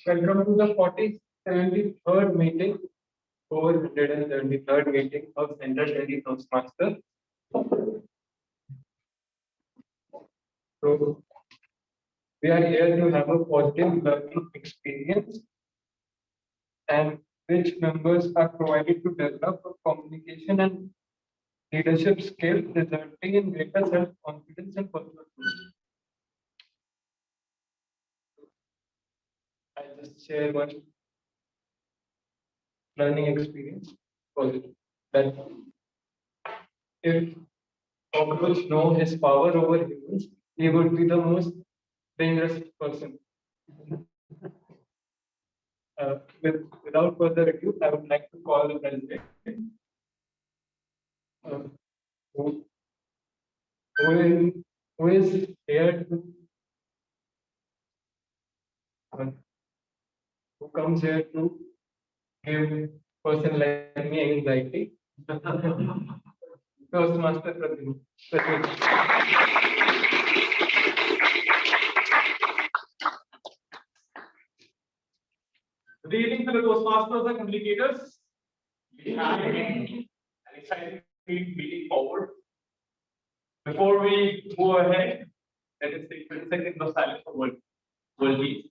Welcome to the 73rd meeting, 473rd meeting of Central Delhi Toastmaster. So, we are here to have a positive learning experience, and which members are provided to develop a communication and leadership skills resulting in greater self-confidence and personal growth. I'll just share one learning experience positive. That if cockroach know his power over humans, he would be the most dangerous person. Without further ado, I would like to call the president, who is here to who comes here to give person like me anxiety. Toastmaster Pradeep. Good evening to the Postmasters and Communicators. We have an exciting meeting forward. Before we move ahead, let us take 20 seconds of silence for world peace.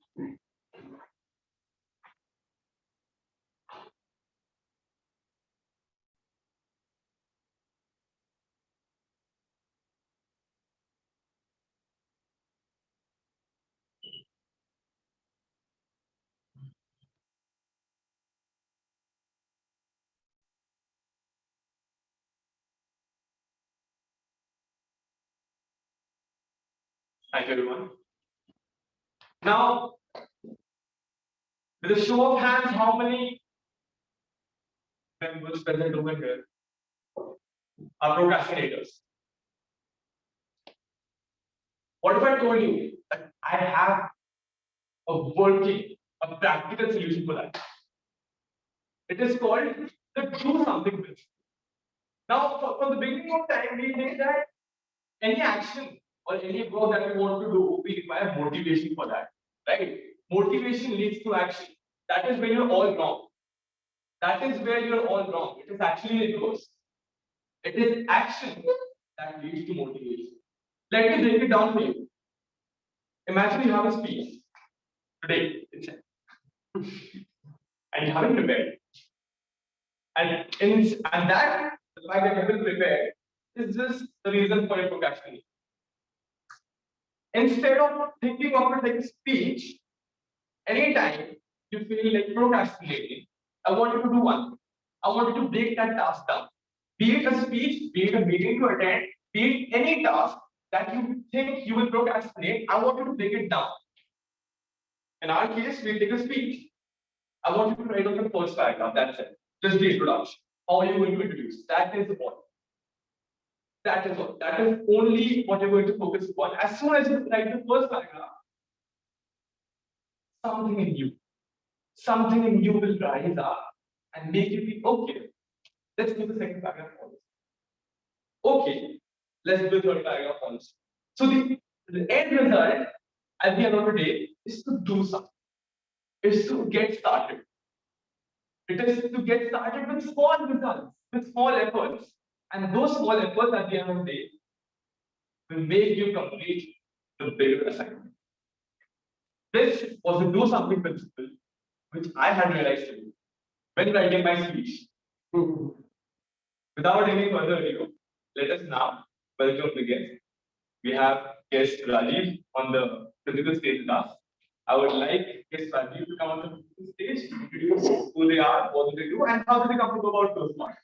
Thank you, everyone. Now, with a show of hands, how many members present over here are procrastinators? What if I told you that I have a practical solution for that? It is called the do something principle. Now, from the beginning of time, we say that any action or any work that we want to do, we require motivation for that, right? Motivation leads to action. That is where you're all wrong. That is where you're all wrong. It is actually reverse. It is action that leads to motivation. Let me break it down for you. Imagine you have a speech today, and you haven't prepared. And that the fact that you haven't prepared is just the reason for your procrastination. Instead of thinking of it like a speech, anytime you feel like procrastinating, I want you to do one thing. I want you to break that task down. Be it a speech, be it a meeting to attend, be it any task that you think you will procrastinate, I want you to break it down. In our case, we take a speech. I want you to write on the first paragraph, that's it. Just the introduction. How are you going to introduce? That is the point. That is all. That is only what you're going to focus upon. As soon as you write the first paragraph, something in you will rise up and make you feel okay. Let's do the second paragraph first. Okay, let's do the third paragraph first. So the end result at the end of the day is to do something. Is to get started. It is to get started with small results, with small efforts. And those small efforts at the end of the day will make you complete the bigger assignment. This was the do something principle, which I had realized to do when writing my speech. Without any further ado, let us now welcome the guest. We have guest Rajiv on the physical stage with us. I would like guest Rajiv to come on the physical stage, introduce who they are, what do they do, and how do they come to know about Toastmasters.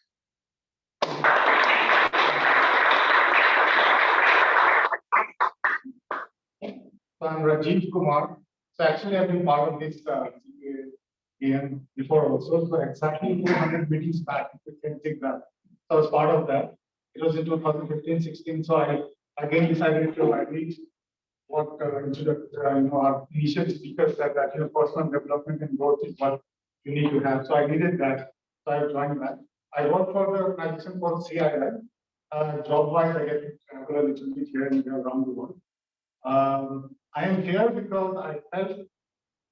So I'm Rajiv Kumar. So actually, I've been part of this CDTM before also. So exactly 200 meetings back, if you can take that. So I was part of that. It was in 2015-16. So I again decided to read what our initial speakers said that personal development and growth is what you need to have. So I needed that. So I joined that. I work for the organization called CII. Job-wise, I get to travel a little bit here and there around the world. I am here because I felt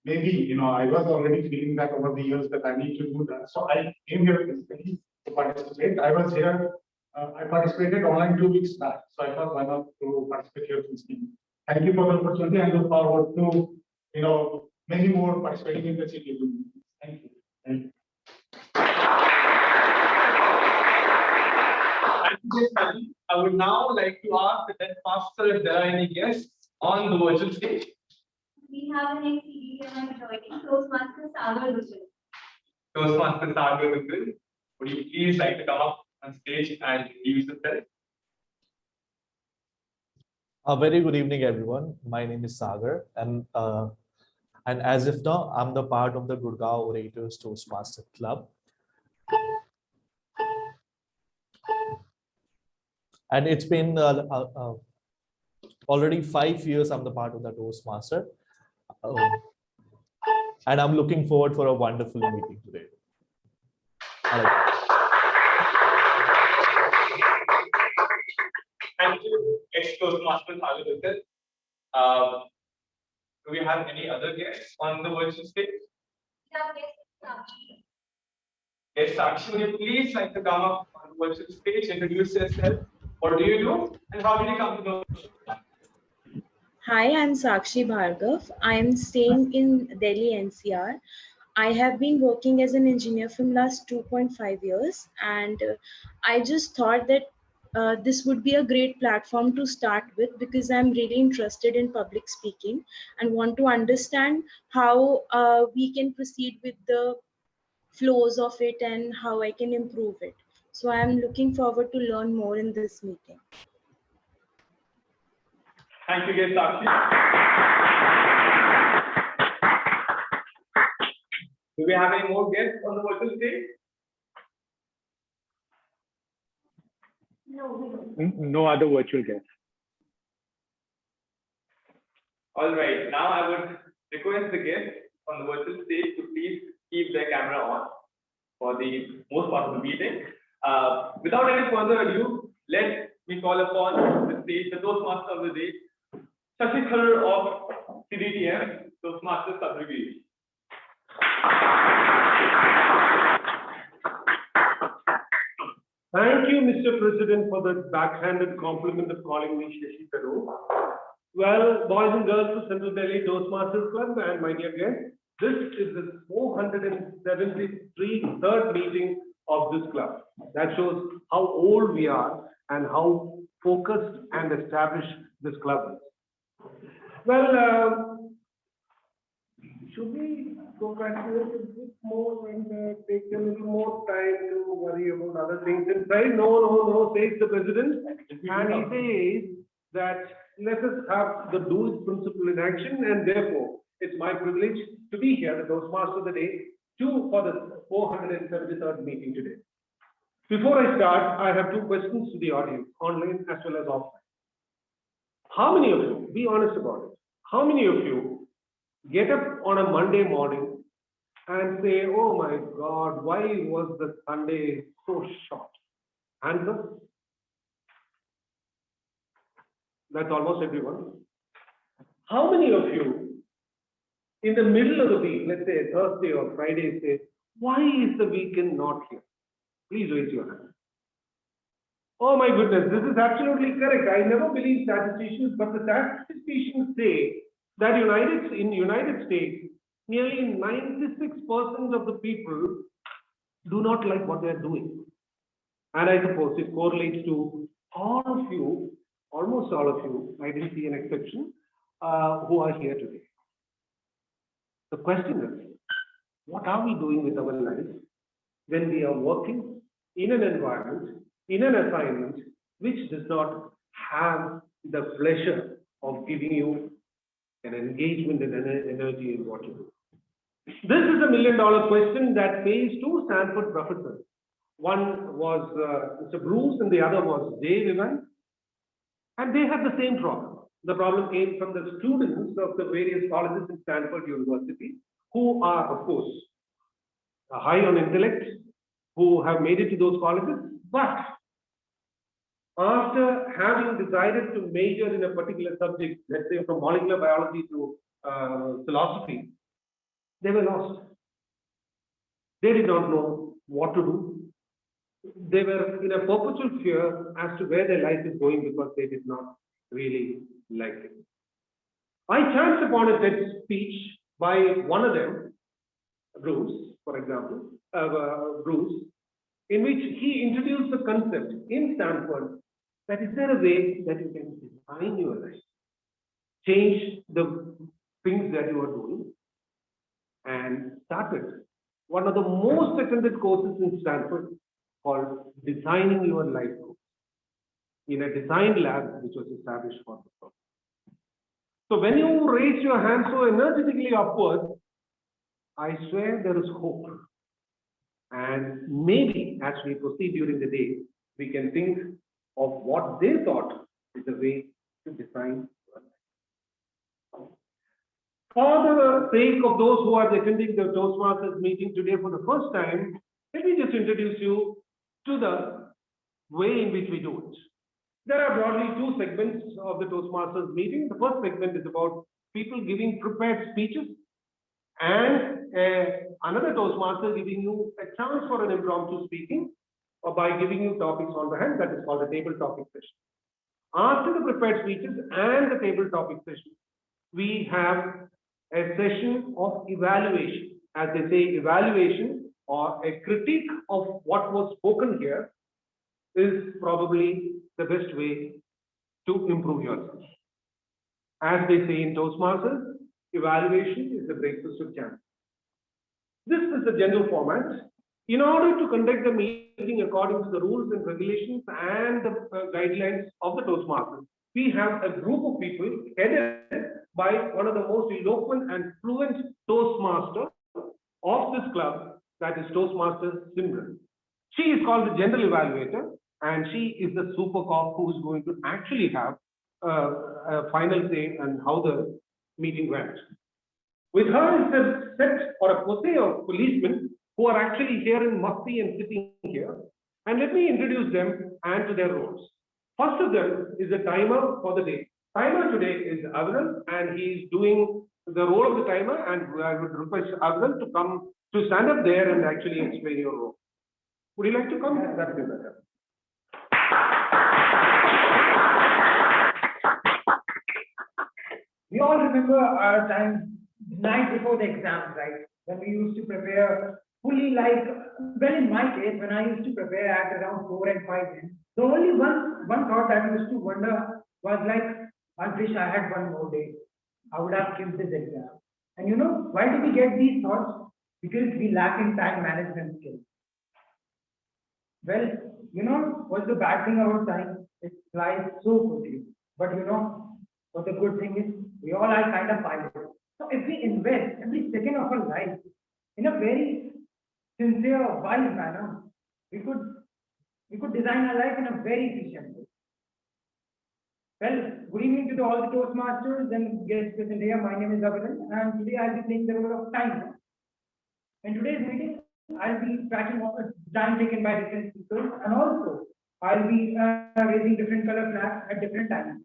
maybe, I was already feeling that over the years that I need to do that. So I came here physically to participate. I was here, I participated online 2 weeks back. So I thought, why not to participate here physically? Thank you for the opportunity. I look forward to, many more participating in the CDTM. Thank you. Thank you. I would now like to ask the Postmaster if there are any guests on the virtual stage. We have an CDTM joining Toastmasters International. Toastmasters International. Would you please like to come up on stage and introduce yourself? A very good evening, everyone. My name is Sagar, and as if now, I'm the part of the Gurgaon Orators Toastmaster Club. And it's been already 5 years I'm the part of the Toastmaster. And I'm looking forward for a wonderful meeting today. Thank you, ex-Toastmaster Evaluator. Do we have any other guests on the virtual stage? Yes, Sakshi, would you please like to come up on the virtual stage, introduce yourself. What do you do and how did you come to know? Hi, I'm Sakshi Bhargav. I'm staying in Delhi NCR. I have been working as an engineer from last 2.5 years, and I just thought that this would be a great platform to start with because I'm really interested in public speaking and want to understand how we can proceed with the flows of it and how I can improve it. So I'm looking forward to learn more in this meeting. Thank you, Sakshi. Do we have any more guests on the virtual stage? No, we don't. No other virtual guests. All right, now I would request the guests on the virtual stage to please keep their camera on for the most part of the meeting. Without any further ado, let me call upon the stage the Toastmaster of the day, Shashi Tharoor of CDTM, Toastmasters Abbreviation. Thank you, Mr. President, for the backhanded compliment of calling me Shashi Tharoor. Well, boys and girls of Central Delhi Toastmasters Club and my dear guests, this is the 473rd third meeting of this club. That shows how old we are and how focused and established this club is. Well, should we procrastinate a bit more and take a little more time to worry about other things inside? No, says the president. And he says that let us have the do it principle in action, and therefore it's my privilege to be here, the Toastmaster of the day, for the 473rd meeting today. Before I start, I have 2 questions to the audience, online as well as offline. How many of you, be honest about it, how many of you get up on a Monday morning and say, oh my God, why was the Sunday so short? Hands up. That's almost everyone. How many of you, in the middle of the week, let's say Thursday or Friday, say, why is the weekend not here? Please raise your hand. Oh my goodness, this is absolutely correct. I never believe statisticians, but the statisticians say that in United States, nearly 96% of the people do not like what they are doing. And I suppose it correlates to all of you, almost all of you, I didn't see an exception, who are here today. The question is, what are we doing with our lives when we are working in an environment, in an assignment, which does not have the pleasure of giving you an engagement and an energy in what you do? This is a $1 million question that faced 2 Stanford professors. One was Mr. Bruce and the other was Dave Evans. And they had the same problem. The problem came from the students of the various colleges in Stanford University, who are, of course, high on intellect, who have made it to those colleges, but after having decided to major in a particular subject, let's say from molecular biology to philosophy, they were lost. They did not know what to do. They were in a perpetual fear as to where their life is going because they did not really like it. I chanced upon a TED speech by one of them, Bruce, for example, Bruce, in which he introduced the concept in Stanford that is there a way that you can design your life, change the things that you are doing, and started one of the most attended courses in Stanford called Designing Your Life Course in a design lab which was established for the purpose. So when you raise your hand so energetically upwards, I swear there is hope. And maybe as we proceed during the day, we can think of what they thought is the way to design your life. For the sake of those who are attending the Toastmasters meeting today for the first time, let me just introduce you to the way in which we do it. There are broadly two segments of the Toastmasters meeting. The first segment is about people giving prepared speeches and another Toastmaster giving you a chance for an impromptu speaking or by giving you topics on the hand, that is called a table topic session. After the prepared speeches and the table topic session, we have a session of evaluation. As they say, evaluation or a critique of what was spoken here is probably the best way to improve yourself. As they say in Toastmasters, evaluation is the breakfast of champions. This is the general format. In order to conduct the meeting according to the rules and regulations and the guidelines of the Toastmasters, we have a group of people headed by one of the most eloquent and fluent Toastmaster of this club, that is Toastmaster Simran. She is called the General Evaluator, and she is the super cop who is going to actually have a final say on how the meeting went. With her is a set or a posse of policemen who are actually here in Mufti and sitting here. And let me introduce them and to their roles. First of them is the timer for the day. Timer today is Avral, and he is doing the role of the timer, and I would request Avral to come to stand up there and actually explain your role. Would you like to come? That would be better. We all remember our time, night before the exams, right? When we used to prepare fully well, in my case, when I used to prepare at around 4 and 5, the only one thought that I used to wonder was like, I wish I had one more day. I would have killed this exam. And you know, why do we get these thoughts? Because we lack in time management skills. Well, you know, what's the bad thing about time? It flies so quickly. But you know, what the good thing is, we all are kind of pilots. So if we invest every second of our life in a very sincere, wise manner, we could design our life in a very efficient way. Well, good evening to all the Toastmasters and guests present here. My name is Abhinan, and today I'll be playing the role of timer. In today's meeting, I'll be tracking all the time taken by different people, and also I'll be raising different color flags at different times.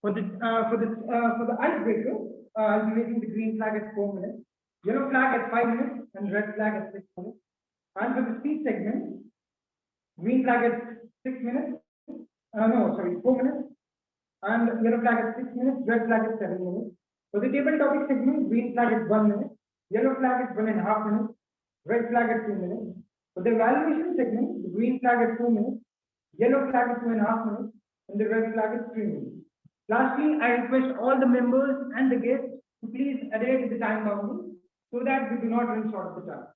For the icebreaker, I'll be raising the green flag at 4 minutes, yellow flag at 5 minutes, and red flag at 6 minutes. And for the speech segment, green flag at 6 minutes. 4 minutes, and yellow flag at 6 minutes, red flag at 7 minutes. For the table topic segment, green flag at 1 minute, yellow flag at 1.5 minutes, red flag at 2 minutes. For the evaluation segment, the green flag at 2 minutes, yellow flag at 2.5 minutes, and the red flag at 3 minutes. Lastly, I request all the members and the guests to please adhere to the time boundary so that we do not run short of the time.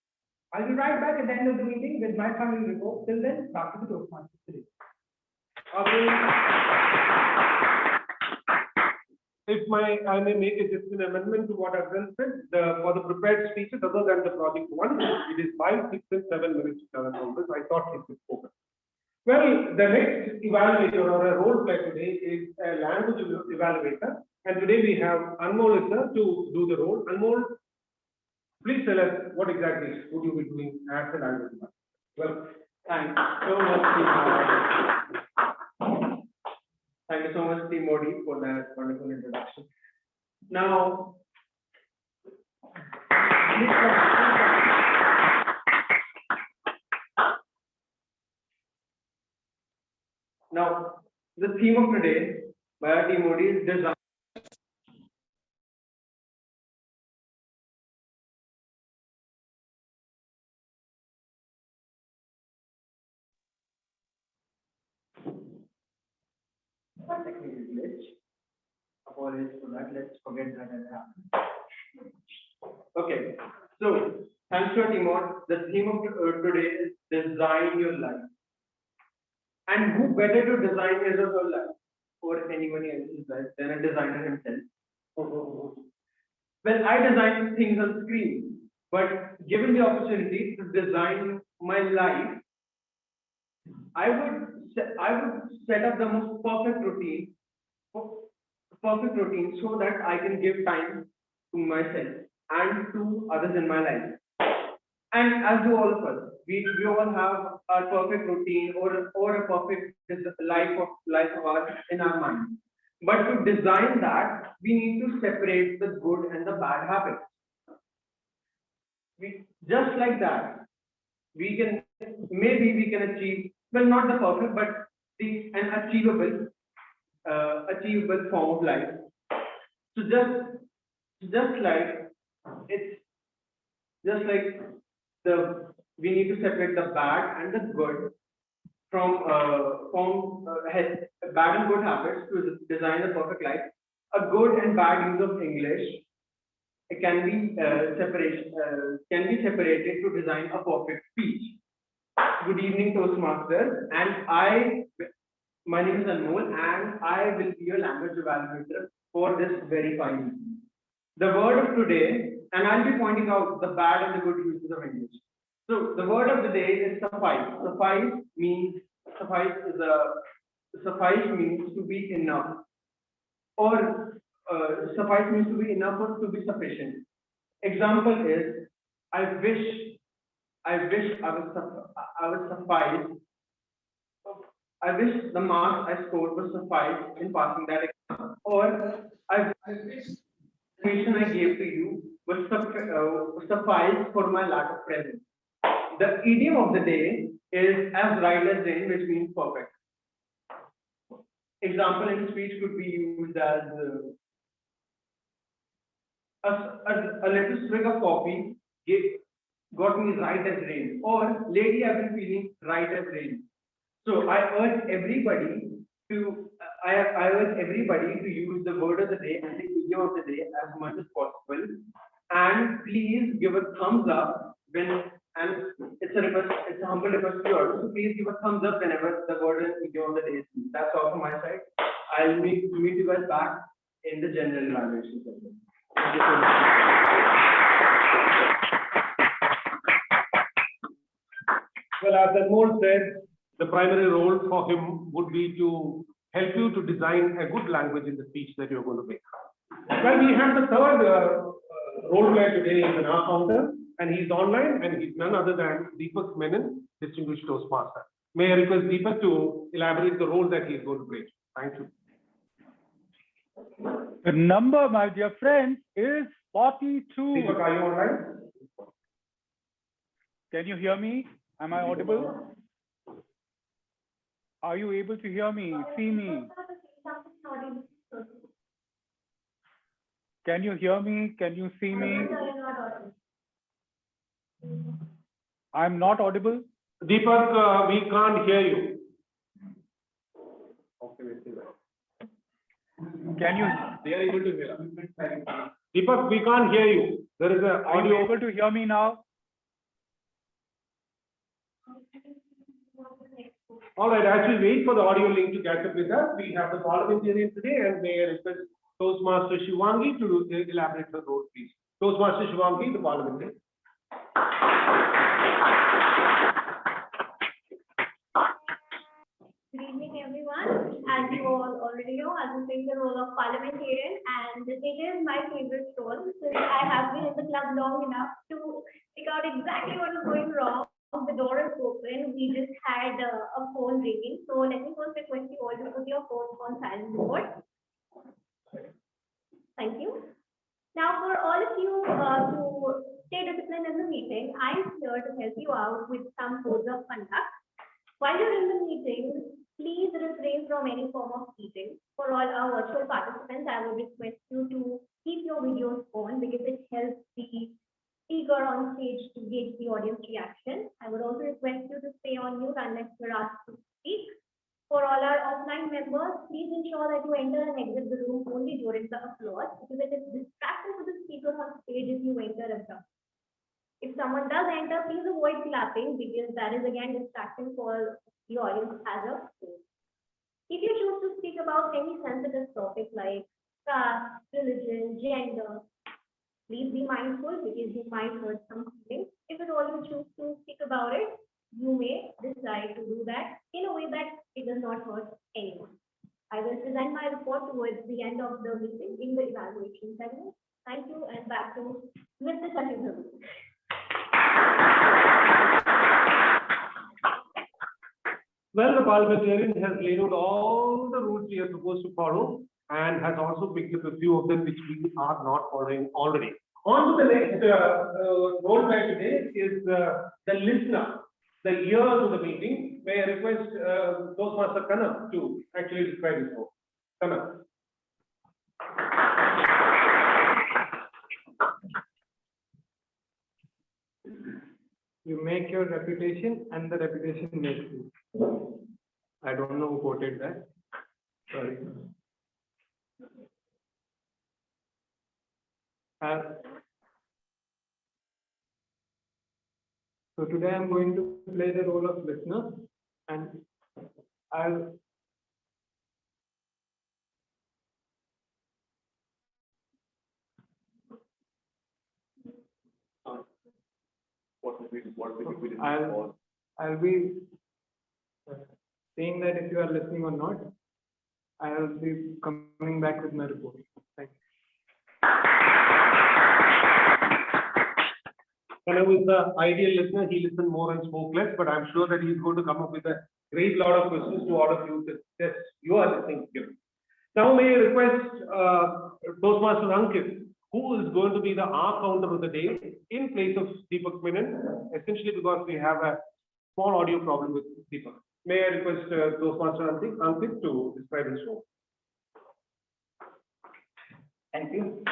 I'll be right back at the end of the meeting with my final report. Till then, back to the Toastmasters today. If I may make just an amendment to what I've done said, for the prepared speeches, other than the project one, it is 5, 6, and 7 minutes to tell numbers. I thought it was spoken. Well, the next evaluator or a role play today is a language evaluator, and today we have Anmol to do the role. Anmol, please tell us what exactly would you be doing as a language evaluator. Well, Thanks so much, Team. Thank you so much, Team Modi, for that wonderful introduction. Now, the theme of today by our Team Modi is design. Technical glitch. Apologies for that. Let's forget that has happened. Okay, so thanks to our team, the theme of today is design your life. And who better to design his or her life or anyone else's life than a designer himself? Well, I design things on screen, but given the opportunity to design my life, I would set up the most perfect routine so that I can give time to myself and to others in my life. And as do all of us, we all have a perfect routine or a perfect life of ours in our mind. But to design that, we need to separate the good and the bad habits. Just like that, we can achieve, well, not the perfect, but an achievable form of life. So just like we need to separate the bad and the good from bad and good habits to design a perfect life. A good and bad use of English can be separated to design a perfect speech. Good evening, Toastmasters, and my name is Anmol, and I will be your language evaluator for this very fine evening. The word of today, and I'll be pointing out the bad and the good uses of English. So the word of the day is suffice. Suffice means to be enough, or suffice means to be enough or to be sufficient. Example is, I wish I was suffice. I wish the marks I scored was suffice in passing that exam, or I wish the information I gave to you was suffice for my lack of presence. The idiom of the day is as right as rain, which means perfect. Example in speech could be used as a little swig of coffee got me right as rain, or lately I've been feeling right as rain. So I urge everybody to use the word of the day and the idiom of the day as much as possible, and please give a thumbs up and it's a humble request to you also. So please give a thumbs up whenever the word and idiom of the day is used. That's all from my side. I'll meet you guys back in the general evaluation session. Thank you so much. Well, as Anmol said, the primary role for him would be to help you to design a good language in the speech that you're going to make. Well, we have the third role player today is an founder, and he's online, and he's none other than Deepak Menon, distinguished Toastmaster. May I request Deepak to elaborate the role that he's going to play? Thank you. The number, my dear friends, is 42. Deepak, are you online? Can you hear me? Am I audible? Are you able to hear me, see me? Can you hear me? Can you see me? I'm not audible. Deepak, we can't hear you. Okay, we'll see that. Can you? They are able to hear. Deepak, we can't hear you. There is an audio. Are you able to hear me now? All right, as we wait for the audio link to catch up with us, we have the parliamentarian today, and may I request Toastmaster Shivangi to elaborate her role, please. Toastmaster Shivangi, the parliamentarian. Good evening, everyone. As you all already know, I'm playing the role of parliamentarian, and it is my favorite role since I have been in the club long enough to figure out exactly what is going wrong the door is open, we just had a phone ringing. So let me first request you all to put your phones on silent mode. Thank you. Now, for all of you to stay disciplined in the meeting, I'm here to help you out with some codes of conduct. While you're in the meeting, please refrain from any form of eating. For all our virtual participants, I would request you to keep your videos on because it helps the speaker on stage to gauge the audience reaction. I would also request you to stay on mute unless you're asked to speak. For all our offline members, please ensure that you enter and exit the room only during the applause because it is distracting to the speakers on stage if you enter abruptly. If someone does enter, please avoid clapping because that is again distracting for the audience as a whole. If you choose to speak about any sensitive topic like caste, religion, gender, please be mindful because you might hurt some feelings. If at all you choose to speak about it, you may decide to do that in a way that it does not hurt anyone. I will present my report towards the end of the meeting in the evaluation segment. Thank you, and back to Mr. Sachin. Well, the parliamentarian has laid out all the rules we are supposed to follow and has also picked up a few of them which we are not following already. On to the next role play today is the listener, the ear to the meeting. May I request Toastmaster Kanam to actually describe his role. Kanam. You make your reputation and the reputation makes you. I don't know who quoted that. Sorry. So today I'm going to play the role of listener and I'll be saying that if you are listening or not. I'll be coming back with my report. Thank you. Kanam is the ideal listener. He listened more and spoke less, but I'm sure that he's going to come up with a great lot of questions to all of you to test your listening skills. Now, may I request Postmaster Ankit, who is going to be the R counter of the day in place of Deepak Menon, essentially because we have a small audio problem with Deepak. May I request Toastmaster Ankit to describe his role? Thank you.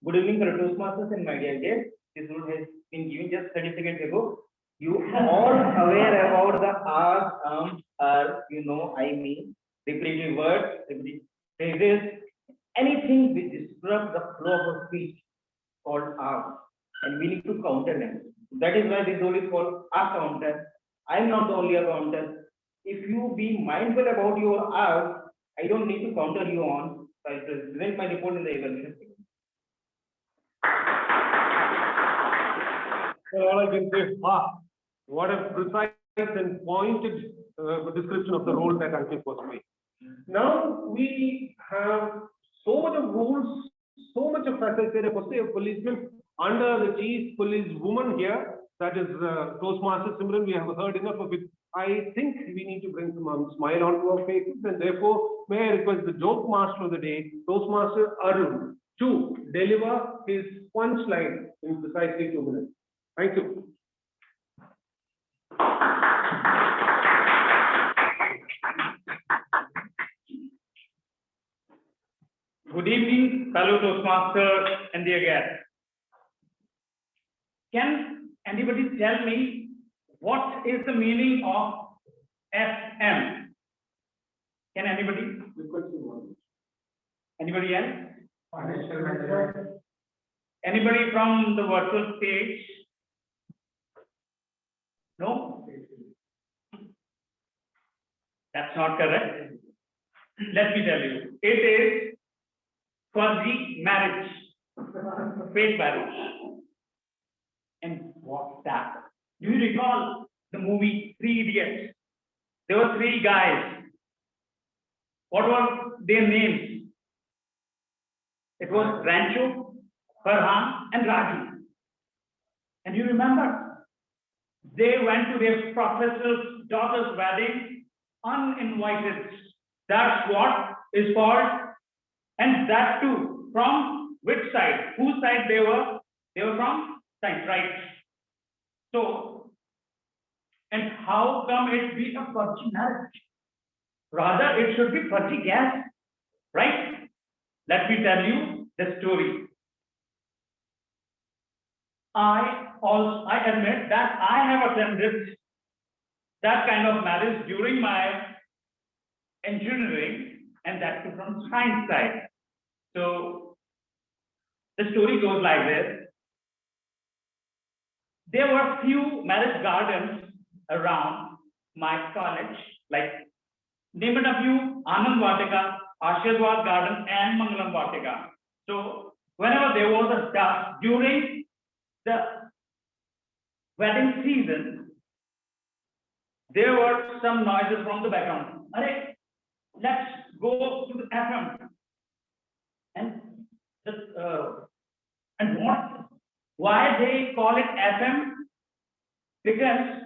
Good evening, fellow Toastmasters and my dear guests. This rule has been given just 30 seconds ago. You all aware about the R's, I mean, repetitive words, repetitive phrases, anything which disrupts the flow of a speech called R, and we need to counter them. That is why this rule is called R counter. I am not the only R counter. If you be mindful about your R's, I don't need to counter you on. So I present my report in the evaluation segment. Well, all I can say is, what a precise and pointed description of the role that Ankit was playing. Now we have so much of rules, so much of, as I said, a policeman under the chief police woman here, that is Toastmaster Simran. We have heard enough of it. I think we need to bring some smile onto our faces, and therefore, may I request the joke master of the day, Toastmaster Arun, to deliver his punchline in precisely 2 minutes. Thank you. Good evening, fellow Toastmasters and dear guests. Can anybody tell me what is the meaning of FM? Can anybody? Anybody else? Anybody from the virtual stage? No? That's not correct. Let me tell you. It is quasi marriage, fake marriage. And what's that? Do you recall the movie Three Idiots? There were 3 guys. What were their names? It was Rancho, Farhan, and Raju. And you remember, they went to their professor's daughter's wedding uninvited. That's what is called, and that too, from which side? Whose side they were? They were from side, right? So, and how come it be a fudgy marriage? Rather, it should be fudgy gas, right? Let me tell you the story. I admit that I have attended that kind of marriage during my engineering, and that too from science side. So the story goes like this. There were few marriage gardens around my college, like name it a few, Anand Vatika, Ashirwad Garden, and Mangalam Vatika. So whenever there was a dust during the wedding season, there were some noises from the background. Alright, let's go to the FM. And what? Why they call it FM? Because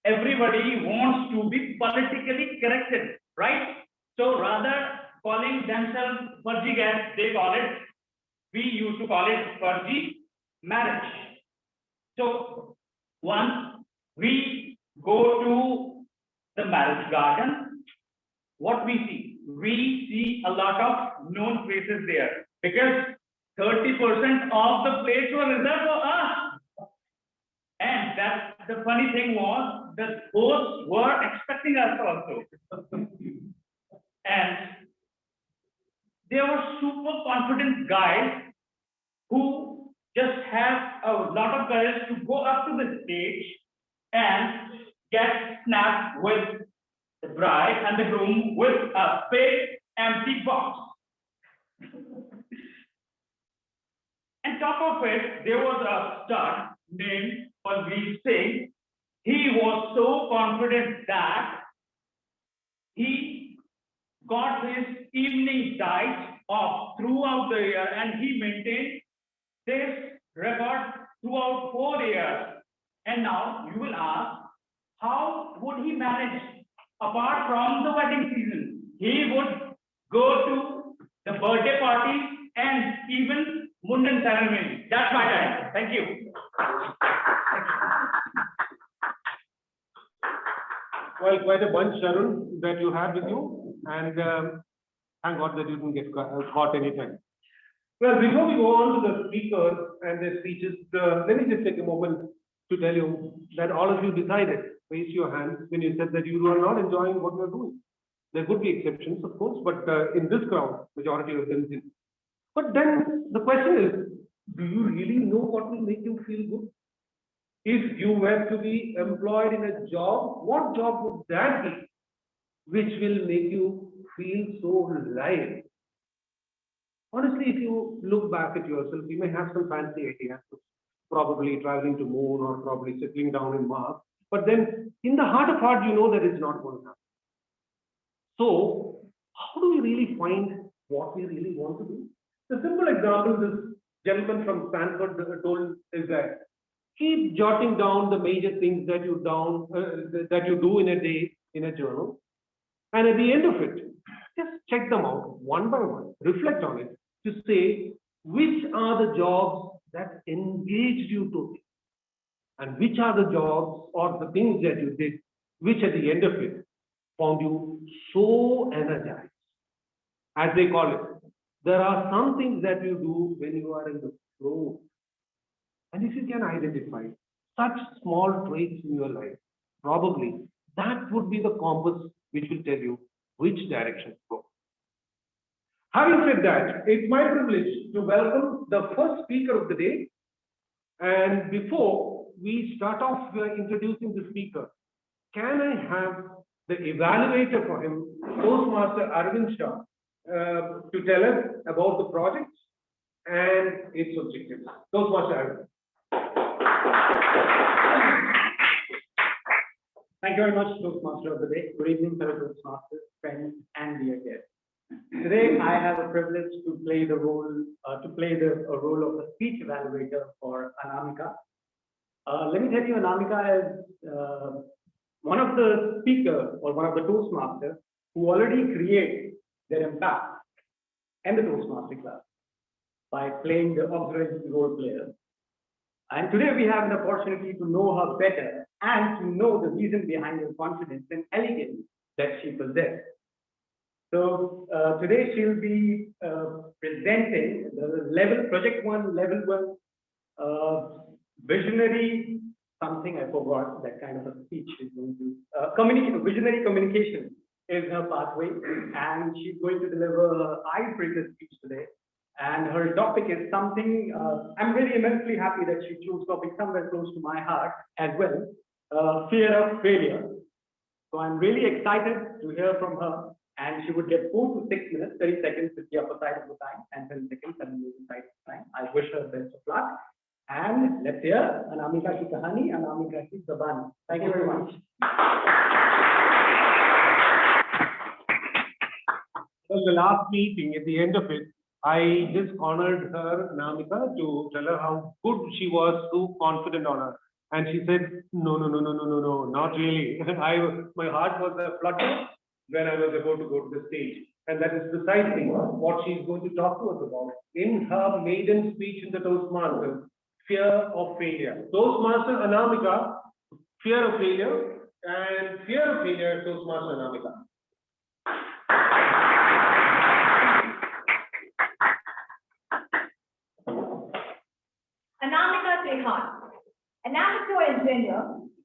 everybody wants to be politically corrected, right? So rather calling themselves fudgy gas, we used to call it fudgy marriage. So once we go to the marriage garden, what we see? We see a lot of known faces there because 30% of the place was reserved for us. And that the funny thing was that hosts were expecting us also. And there were super confident guys who just have a lot of courage to go up to the stage and get snapped with the bride and the groom with a big empty box. On top of it, there was a stud named Balveer Singh. He was so confident that he got his evening diet off throughout the year, and he maintained this record throughout 4 years. And now you will ask, how would he manage apart from the wedding season? He would go to the birthday party and even Mundan ceremony. That's my time. Thank you. Well, quite a bunch, Sharun, that you have with you, and thank God that you didn't get caught anytime. Well, before we go on to the speakers and their speeches, let me just take a moment to tell you that all of you decided, raise your hands when you said that you are not enjoying what you are doing. There could be exceptions, of course, but in this crowd, majority of them did. But then the question is, do you really know what will make you feel good? If you were to be employed in a job, what job would that be which will make you feel so alive? Honestly, if you look back at yourself, you may have some fancy ideas, probably traveling to moon or probably settling down in Mars. But then in the heart of heart, you know that it's not going to happen. So how do we really find what we really want to do? The simple example this gentleman from Stanford told is that keep jotting down the major things that you do in a day in a journal. And at the end of it, just check them out one by one, reflect on it to say which are the jobs that engaged you totally, and which are the jobs or the things that you did, which at the end of it found you so energized. As they call it, there are some things that you do when you are in the flow. And if you can identify such small traits in your life, probably that would be the compass which will tell you which direction to go. Having said that, it's my privilege to welcome the first speaker of the day. And before we start off introducing the speaker, can I have the evaluator for him, Postmaster Arvind Shah, to tell us about the project and its objectives. Toastmaster Arvind. Thank you very much, Toastmaster of the day. Good evening, fellow Toastmasters, friends, and dear guests. It Today, I have a privilege to play the role, a role of a speech evaluator for Anamika. Let me tell you, Anamika is one of the speakers or one of the Toastmasters who already create their impact in the Toastmaster class by playing the auxiliary role player. And today we have an opportunity to know her better and to know the reason behind her confidence and elegance that she possesses. So today she'll be presenting the Project 1, Level 1 visionary, something I forgot, that kind of a speech is going to, visionary communication is her pathway, and she's going to deliver her icebreaker speech today. And her topic is something, I'm really immensely happy that she chose topic somewhere close to my heart as well, fear of failure. So I'm really excited to hear from her, and she would get 4 to 6 minutes, 30 seconds with the upper side of the time, and 10 seconds on the lower side of the time. I wish her best of luck. And let's hear Anamika ki kahani, Anamika ki zabani. Thank you very much. Well, the last meeting, at the end of it, I just honored her, Anamika, to tell her how good she was, so confident on her. And she said, no, not really. My heart was a flutter when I was about to go to the stage. And that is precisely what she's going to talk to us about in her maiden speech in the Toastmasters, fear of failure. Toastmaster Anamika, fear of failure, and fear of failure, Toastmaster Anamika. Anamika Trehan, an amateur engineer,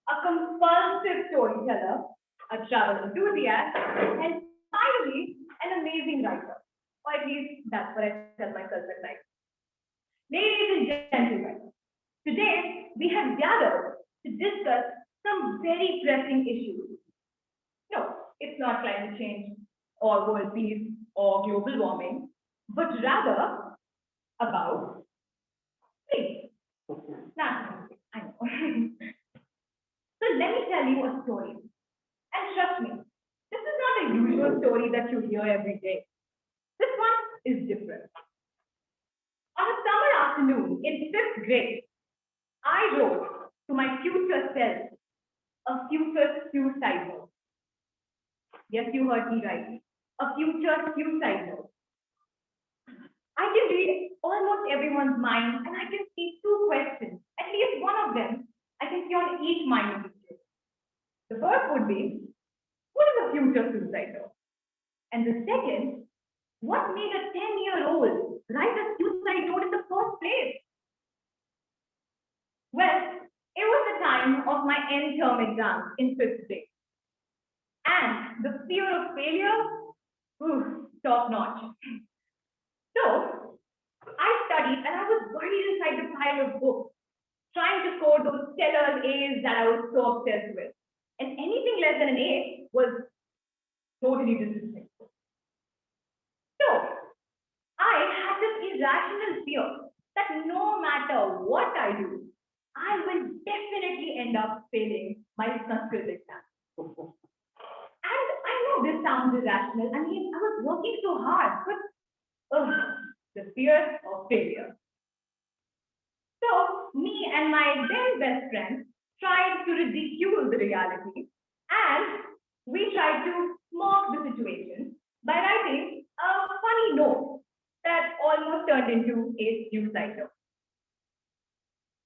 a compulsive storyteller, a travel enthusiast, and finally, an amazing writer. Or at least that's what I tell myself at night. Ladies and gentlemen, today we have gathered to discuss some very pressing issues. No, it's not climate change or world peace or global warming, but rather about space. Now, I know. So let me tell you a story. And trust me, this is not a usual story that you hear every day. This one is different. On a summer afternoon in 5th grade, I wrote to my future self a future suicide note. Yes, you heard me right. A future suicide note. I can read almost everyone's mind, and I can see 2 questions. At least one of them I can see on each mind of the student. The first would be, what is a future suicide note? And the second, what made a 10-year-old write a suicide note in the first place? Well, it was the time of my end term exams in 5th grade. And the fear of failure, top notch. So, I studied and I was buried inside the pile of books, trying to score those stellar A's that I was so obsessed with. And anything less than an A was totally disrespectful. So, I had this irrational fear that no matter what I do, I will definitely end up failing my Sanskrit exam. And I know this sounds irrational. I mean, I was working so hard, but the fear of failure. So, me and my then best friend tried to ridicule the reality, and we tried to mock the situation by writing a funny note that almost turned into a suicide note.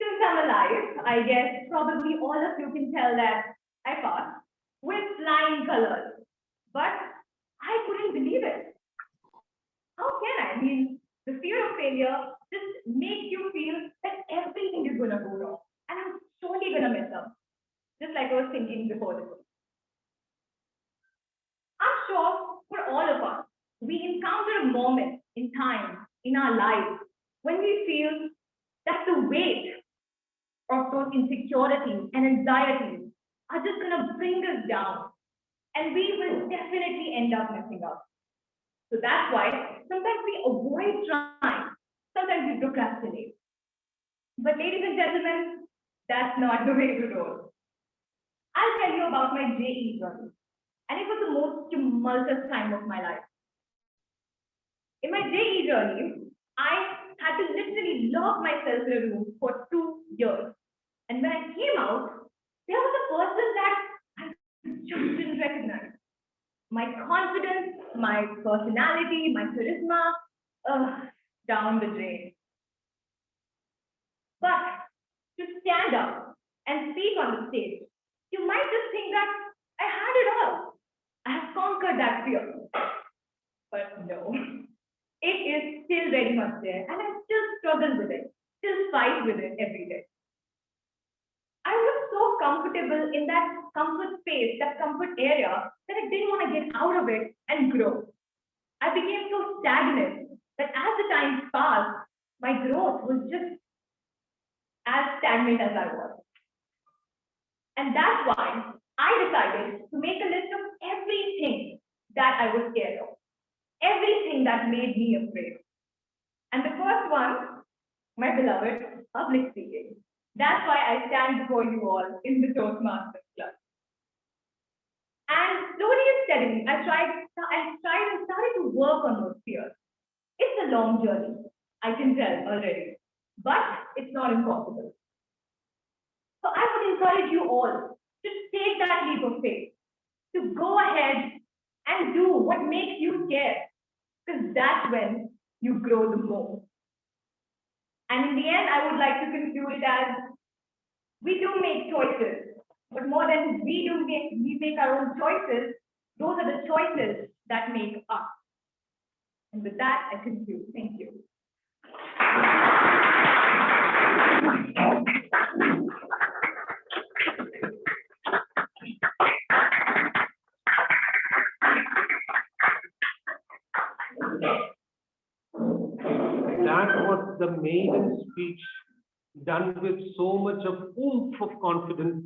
Since I'm alive, I guess probably all of you can tell that I passed with flying colors, but I couldn't believe it. How can I? I mean, the fear of failure just makes you feel that everything is going to go wrong, and I'm surely going to mess up, just like I was thinking before this. I'm sure for all of us, we encounter a moment in time in our lives when we feel that the weight of those insecurities and anxieties are just going to bring us down, and we will definitely end up messing up. So that's why sometimes we avoid trying, sometimes we procrastinate. But ladies and gentlemen, that's not the way to roll. I'll tell you about my JEE journey, and it was the most tumultuous time of my life. journey, I had to literally lock myself in a room for 2 years. And when I came out, there was a person that I just didn't recognize. My confidence, my personality, my charisma, down the drain. But to stand up and speak on the stage, you might just think that I had it all. I have conquered that fear. But no, it is still very much there, and I still struggle with it, still fight with it every day. I was so comfortable in that comfort space, that comfort area, that I didn't want to get out of it and grow. I became so stagnant that as the time passed, my growth was just as stagnant as I was. And that's why I decided to make a list of everything that I was scared of, everything that made me afraid. And the first one, my beloved, public speaking. That's why I stand before you all in the Toastmasters Club. And slowly and steadily, I tried and started to work on those fears. It's a long journey, I can tell already, but it's not impossible. So I would encourage you all to take that leap of faith, to go ahead and do what makes you scared, because that's when you grow the most. And in the end, I would like to conclude it as we do make choices, but more than we make our own choices, those are the choices that make us. And with that, I conclude. Thank you. That was the maiden speech done with so much of oomph of confidence,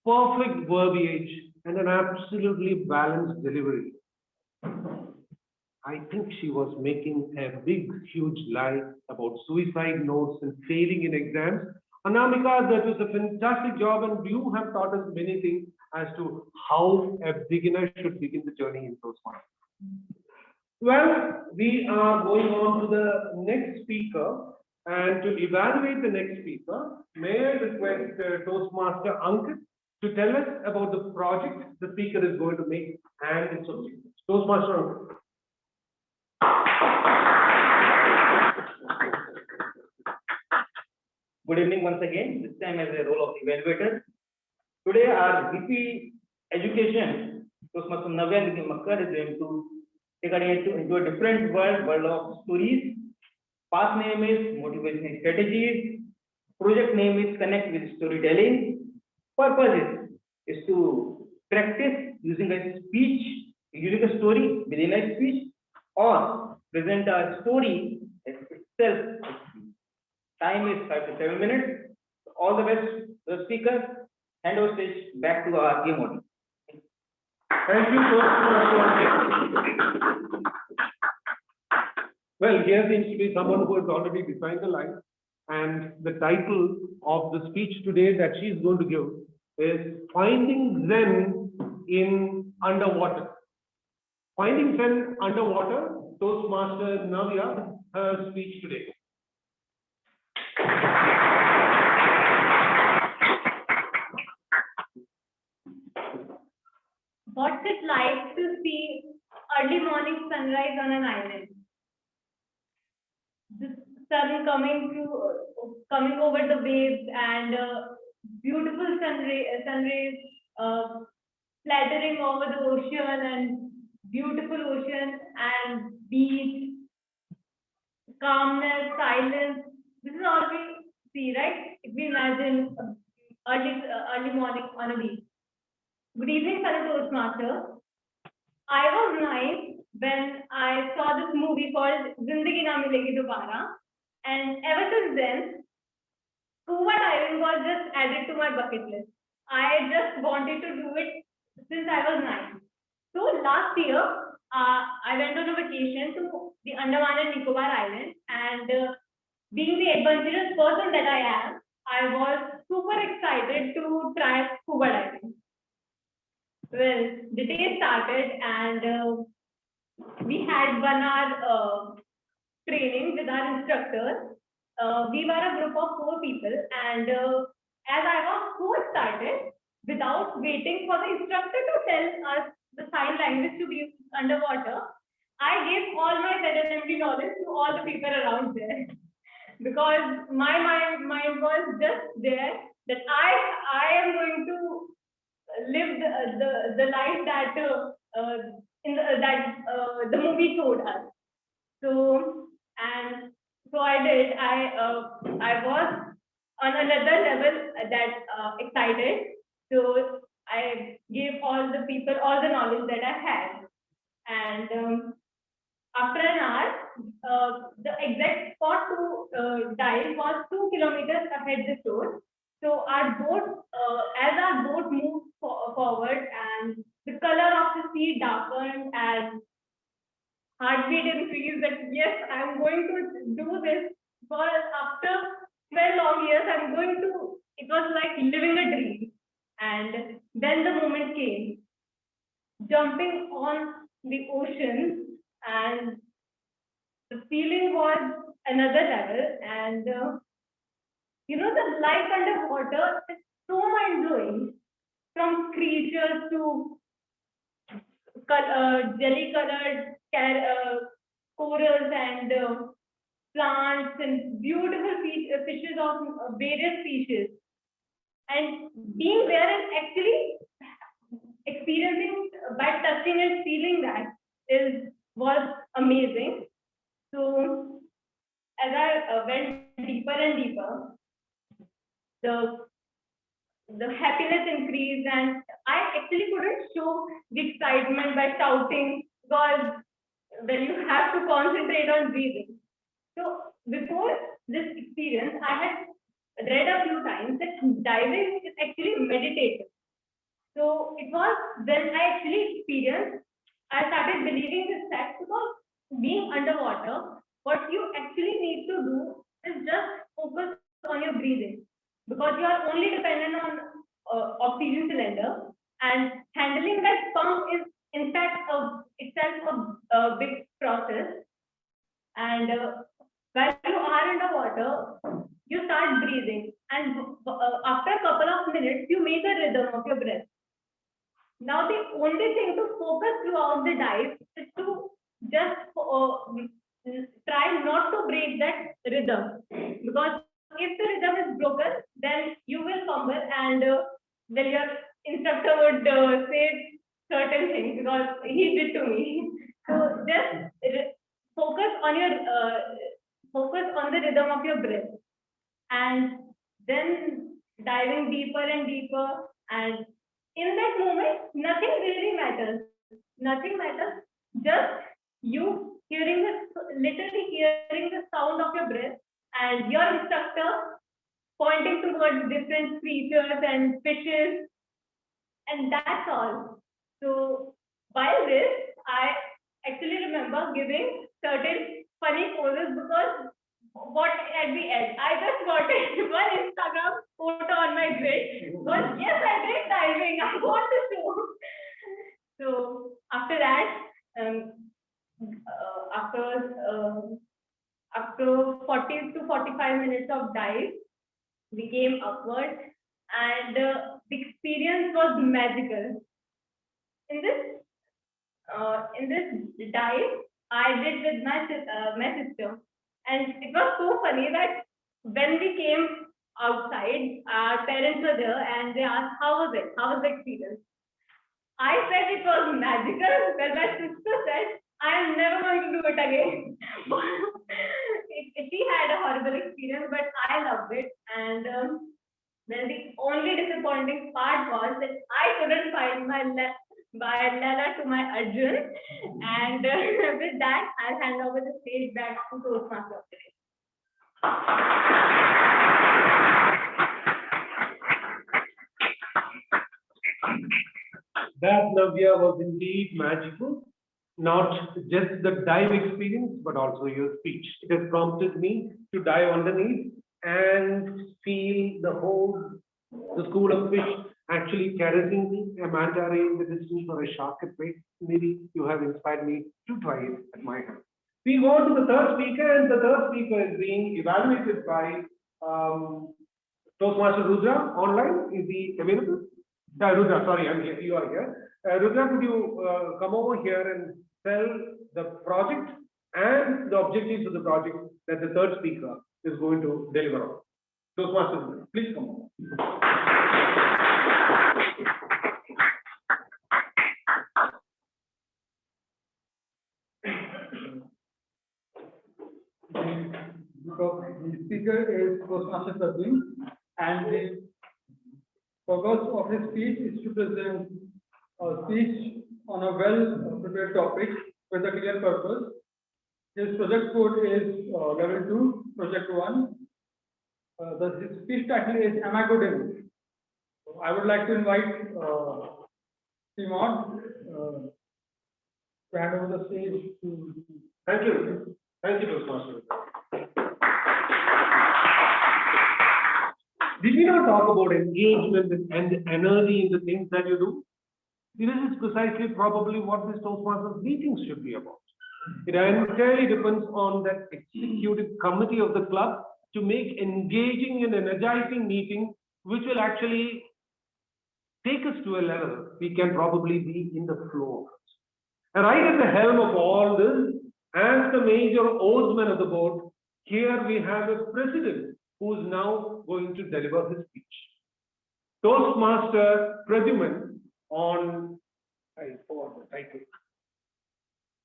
perfect verbiage, and an absolutely balanced delivery. I think she was making a big, huge lie about suicide notes and failing in exams. Anamika, that was a fantastic job, and you have taught us many things as to how a beginner should begin the journey in Toastmasters. Well, we are going on to the next speaker, and to evaluate the next speaker, may I request Toastmaster Ankit to tell us about the project the speaker is going to make and its objectives. Toastmaster Ankit. Good evening once again, this time as a role of evaluator. Today our VP Education, Toastmaster Navya Makkar, is going to take us into a different world of stories. Past name is Motivational Strategies. Project name is Connect with Storytelling. Purpose is to practice using a speech, using a story within a speech, or present a story as itself. Time is 5 to 7 minutes. All the best to the speaker. Hand over stage back to our game audience. Thank you so much. Well, here seems to be someone who has already designed the line, and the title of the speech today that she is going to give is Finding Zen in Underwater. Finding Zen Underwater, Toastmaster Navya, her speech today. What's it like to see early morning sunrise on an island? The sun coming over the waves and beautiful sun rays flattering over the ocean and beautiful ocean and beach, calmness, silence. This is all we see, right? If we imagine early morning on a beach. Good evening, fellow Toastmaster. I was 9 when I saw this movie called Zindagi Na Milegi Dobara, and ever since then, scuba diving was just added to my bucket list. I just wanted to do it since I was 9. So last year, I went on a vacation to the Andaman and Nicobar Islands, and being the adventurous person that I am, I was super excited to try scuba diving. Well, the day started and we had 1 hour training with our instructors. We were a group of 4 people, and as I was so excited, without waiting for the instructor to tell us the sign language to be used underwater, I gave all my ZNMD knowledge to all the people around there because my mind was just there that I am going to live the life that the movie showed us. So and so I did. I was on another level that excited. So I gave all the people all the knowledge that I had, and after an hour, the exact spot to dive was 2 kilometers ahead the shore. So our boat, as our boat moved forward, and the color of the sea darkened, and heartbeat increased. That yes, I'm going to do this for after 12 long years. I'm going to. It was like living a dream, and then the moment came, jumping on the ocean, and the feeling was another level. And the life underwater is so mind blowing, from creatures to jelly colored corals and plants and beautiful fishes of various species. And being there and actually experiencing by touching and feeling that was amazing. So as I went deeper and deeper, the happiness increased, and I actually couldn't show the excitement by shouting because then you have to concentrate on breathing. So before this experience, I had read a few times that diving is actually meditative. So it was when I actually experienced, I started believing this fact because being underwater, what you actually need to do is just focus on your breathing because you are only dependent on oxygen cylinder, and handling that pump is in fact itself a big process. And while you are underwater, you start breathing, and after a couple of minutes, you make a rhythm of your breath. Now, the only thing to focus throughout the dive is to just try not to break that rhythm, because if the rhythm is broken, then you will fumble, and then your instructor would say certain things because he did to me. So just focus on your focus on the rhythm of your breath, and then diving deeper and deeper, and in that moment, nothing really matters. Nothing matters. Just you literally hearing the sound of your breath, and your instructor pointing towards different creatures and fishes, and that's all. So while this, I actually remember giving certain funny poses because what at the end, I just wanted one Instagram photo on my grid. But yes, I did diving. I want to show. So after that, after 40 to 45 minutes of dive, we came upward, and the experience was magical. In this dive, I did with my sister, and it was so funny that when we came outside, our parents were there, and they asked, "How was it? How was the experience?" I said it was magical. Well, my sister said, "I am never going to do it again." She had a horrible experience, but I loved it. And then the only disappointing part was that I couldn't find my Lela to my Arjun. And with that, I'll hand over the stage back to Toastmasters. That, Navya, was indeed magical. Not just the dive experience, but also your speech. It has prompted me to dive underneath and feel the school of fish actually caressing me, a manta ray in the distance or a shark at bay. Maybe you have inspired me to try it at my hand. We go on to the third speaker, and the third speaker is being evaluated by Toastmaster Rudra online. Is he available? Rudra, sorry, I'm here. You are here. Rudra, could you come over here and tell the project and the objectives of the project that the third speaker is going to deliver on? Toastmaster Rudra, please come over. The speaker is Postmaster Praveen, and the purpose of his speech is to present a speech on a well-prepared topic with a clear purpose. His project code is level 2, project 1. His speech title is Am I Good Enough? So I would like to invite Timon to hand over the stage to. Thank you. Thank you, Postmaster. Did we not talk about engagement and energy in the things that you do? This is precisely probably what this Toastmasters meetings should be about. It entirely depends on that executive committee of the club to make engaging and energizing meeting, which will actually take us to a level we can probably be in the flow of it. And right at the helm of all this, as the major oarsman of the boat, here we have a president who is now going to deliver his speech. Toastmaster Pradyuman on, I forgot the title.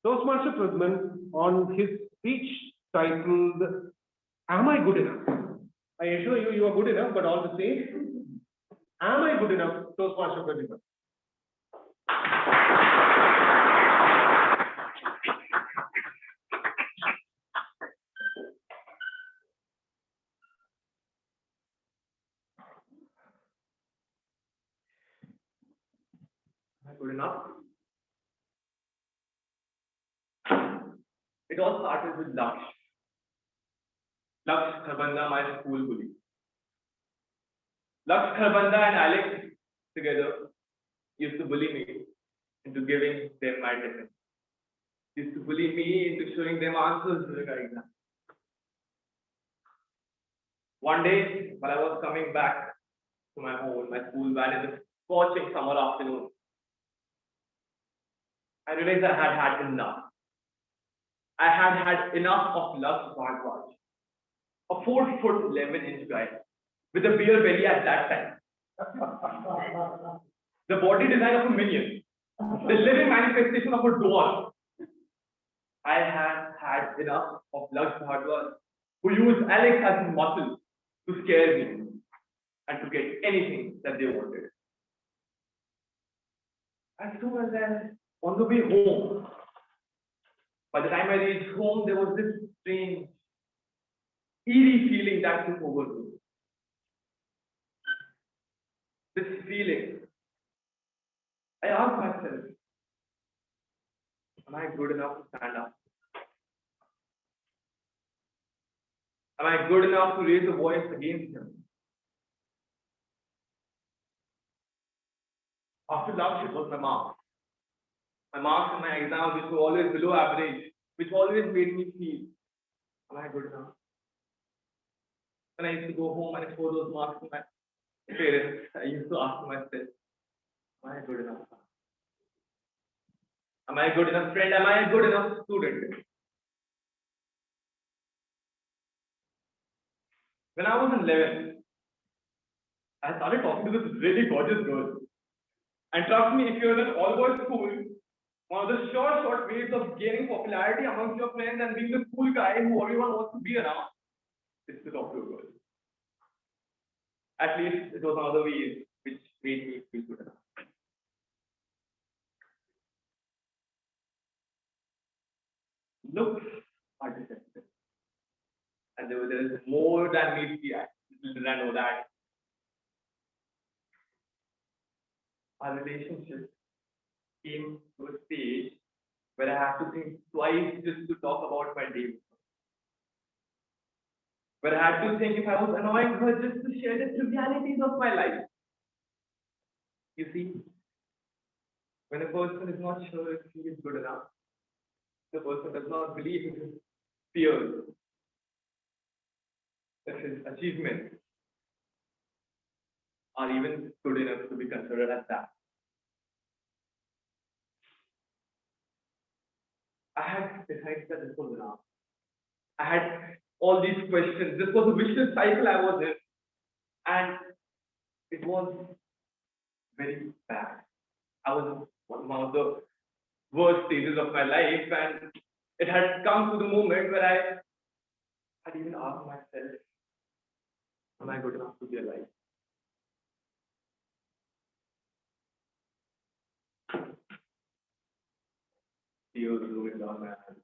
Toastmaster Pradyuman on his speech titled, Am I Good Enough? I assure you, you are good enough, but all the same, am I good enough, Toastmaster Pradyuman? Good enough. It all started with Laksh. Laksh Kharbanda, my school bully. Laksh Kharbanda and Alex together used to bully me into giving them my tiffin. Used to bully me into showing them answers to the exam. One day, while I was coming back to my home, my school van in the scorching summer afternoon, I realized I had had enough. I had had enough of Laksh Bhardwaj, a 4-foot 11-inch guy with a beer belly at that time. The body design of a minion, the living manifestation of a doll. I had had enough of Laksh Bhardwaj, who used Alex as muscle to scare me and to get anything that they wanted. As soon as I on the way home, by the time I reached home, there was this strange, eerie feeling that took over me. This feeling, I asked myself, am I good enough to stand up? Am I good enough to raise a voice against him? After Laksh, it was my marks. My marks in my exams, which were always below average, which always made me feel, am I good enough? When I used to go home and show those marks to my parents, I used to ask myself, am I good enough? Am I a good enough friend? Am I a good enough student? When I was in 11th, I started talking to this really gorgeous girl. And trust me, if you're in an all-boys school, one of the short ways of gaining popularity amongst your friends and being the cool guy who everyone wants to be around is to talk to a girl. At least it was one of the ways which made me feel good enough. Looks are deceptive. And there is more than meets the eye. Little did I know that. Our relationship came to a stage where I had to think twice just to talk about my day. Where I had to think if I was annoying her just to share the trivialities of my life. You see, when a person is not sure if he is good enough, the person does not believe in his peers, that his achievements are even good enough to be considered as that. I had decided that this was enough. I had all these questions. This was a vicious cycle I was in, and it was very bad. I was in one of the worst stages of my life, and it had come to the moment where I had even asked myself, am I good enough to be alive? Tears rolling down my eyes.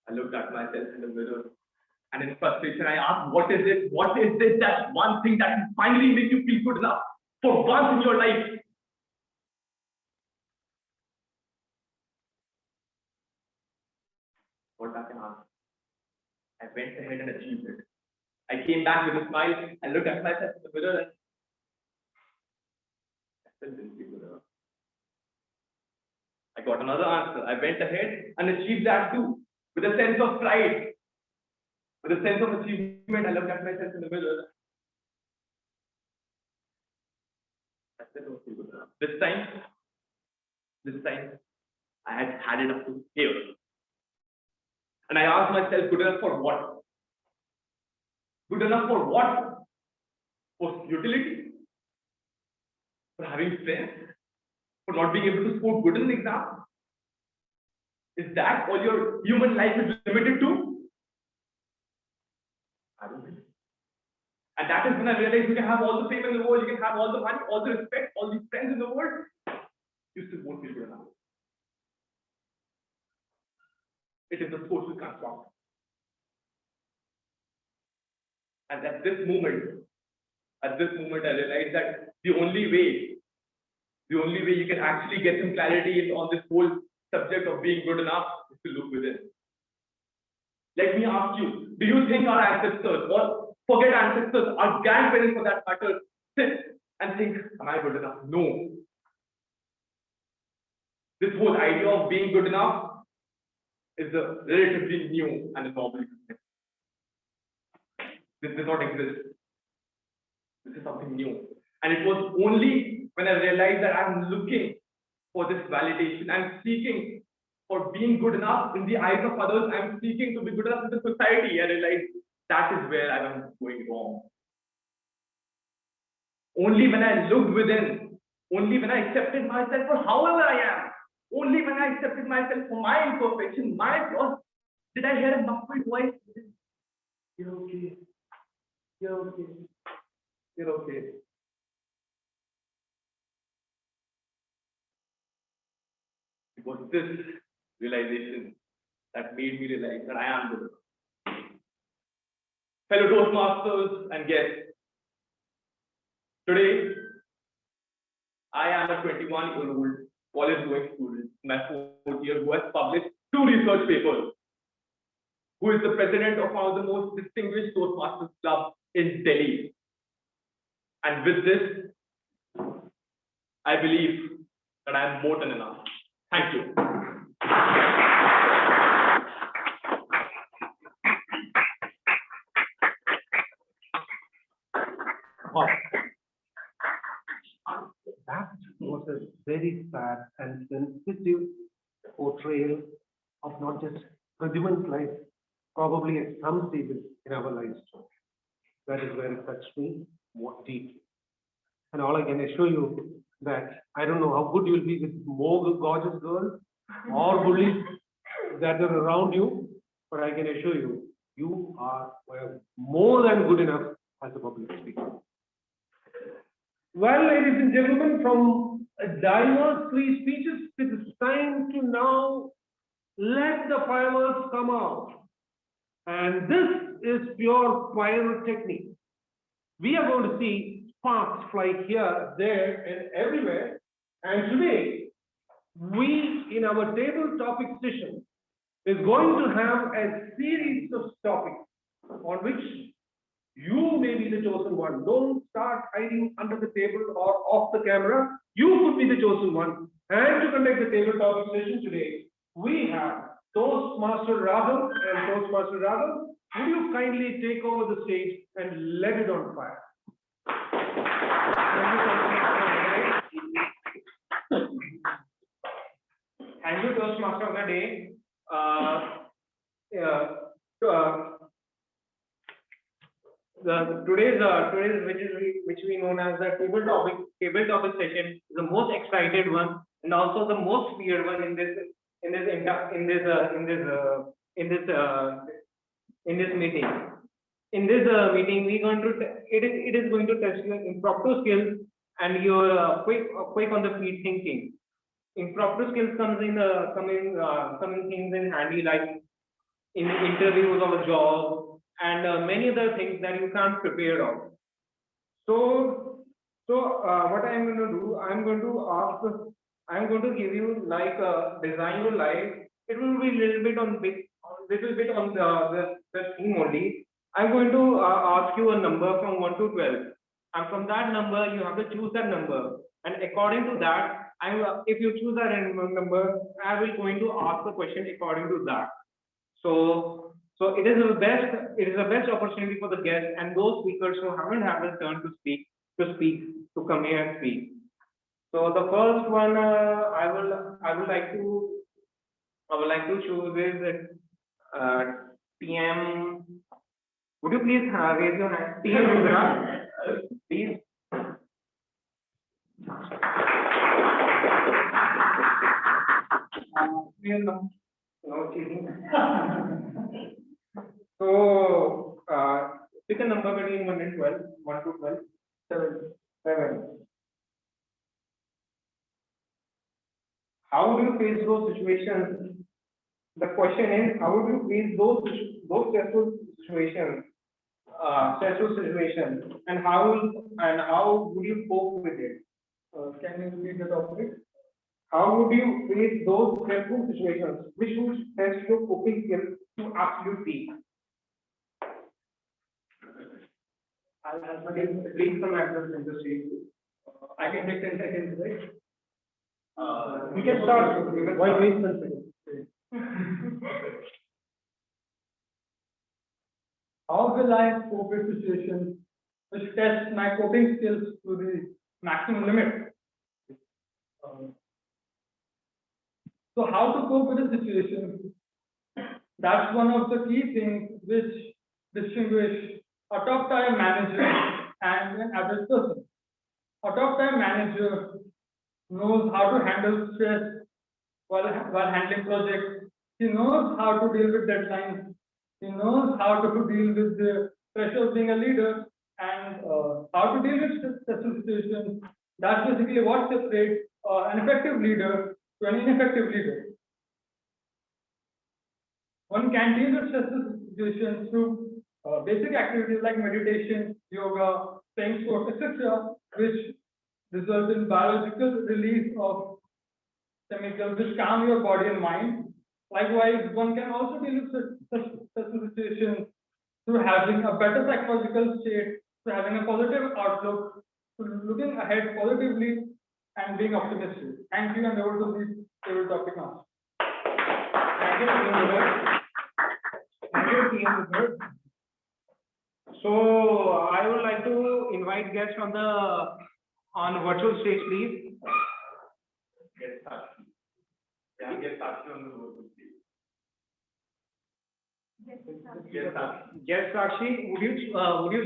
I looked at myself in the mirror, and in frustration, I asked, what is it? What is this? That one thing that will finally make you feel good enough for once in your life? What I can answer. I went ahead and achieved it. I came back with a smile and looked at myself in the mirror, and I still didn't feel good enough. I got another answer. I went ahead and achieved that too, with a sense of pride, with a sense of achievement. I looked at myself in the mirror. I still don't feel good enough. This time, I had had it up to here. And I asked myself, good enough for what? Good enough for what? For utility? For having friends? For not being able to score good in the exam? Is that all your human life is limited to? I don't think so. And that is when I realized you can have all the fame in the world, you can have all the money, all the respect, all these friends in the world, you still won't feel good enough. It is a social construct. And at this moment, I realized that the only way you can actually get some clarity on this whole subject of being good enough is to look within. Let me ask you, do you think our ancestors, or forget ancestors, our grandparents for that matter, sit and think, am I good enough? No. This whole idea of being good enough is a relatively new and a novel concept. This does not exist. This is something new. And it was only when I realized that I'm looking for this validation, I'm seeking for being good enough in the eyes of others, I'm seeking to be good enough in the society, I realized that is where I am going wrong. Only when I looked within, only when I accepted myself for however I am, only when I accepted myself for my imperfection, my flaws, did I hear a muffled voice? You're okay. You're okay. You're okay. It was this realization that made me realize that I am good enough. Fellow Toastmasters and guests, today I am a 21-year-old college-going student in my 4th year who has published 2 research papers, who is the president of one of the most distinguished Toastmasters clubs in Delhi. And with this, I believe that I am more than enough. Thank you. That was a very sad and sensitive portrayal of not just Pradyuman's life, probably at some stages in our lives too. That is where it touched me more deeply. And all I can assure you that I don't know how good you'll be with more gorgeous girls or bullies that are around you, but I can assure you, you are more than good enough as a public speaker. Well, ladies and gentlemen, from diverse free speeches, it is time to now let the fireworks come out. And this is pure pyrotechnic. We are going to see sparks fly here, there, and everywhere. And today, we, in our table topic session, is going to have a series of topics on which you may be the chosen one. Don't start hiding under the table or off the camera. You could be the chosen one. And to conduct the table topic session today, we have Toastmaster Raghav and Toastmaster Raghav, would you kindly take over the stage and let it on fire? Thank you, Toastmaster of the day. Today's which we known as the table topic session is the most excited one and also the most feared one in this meeting. In this meeting, it is going to test your impromptu skills and your quick on the feet thinking. Impromptu skills coming things in handy, like in interviews of a job and many other things that you can't prepare of. So what I'm going to do, I'm going to give you like design your life. It will be a little bit on the theme only. I'm going to ask you a number from 1 to 12, and from that number you have to choose that number. And according to that, if you choose that number, I will going to ask the question according to that. So it is the best opportunity for the guests and those speakers who haven't had the turn to come here and speak. So the first one I would like to choose is TM. Would you please raise your hand? TM Rudra, please. No cheating. So pick a number between 1 and 12. 1 to 12. 7. How do you face those situations? The question is, how do you face those stressful situations? And how would you cope with it? Can you repeat the topic? How would you face those stressful situations, which would test your coping skills to absolute peak? I'll read some answers in the sheet. I can take 10 seconds, right? We can start. Why waste 10 seconds? How will I cope with situations which test my coping skills to the maximum limit? So how to cope with a situation? That's one of the key things which distinguish a top-tier manager and an average person. A top-tier manager knows how to handle stress while handling projects. He knows how to deal with deadlines. He knows how to deal with the pressure of being a leader and how to deal with stressful situations. That's basically what separates an effective leader to an ineffective leader. One can deal with stressful situations through basic activities like meditation, yoga, playing sports, etc., which result in biological release of chemicals which calm your body and mind. Likewise, one can also deal with such situations through having a better psychological state, through having a positive outlook, through looking ahead positively and being optimistic. Thank you, and over to the table topic now. Thank you. So I would like to invite guests on the virtual stage, please. Yes, Sakshi, would you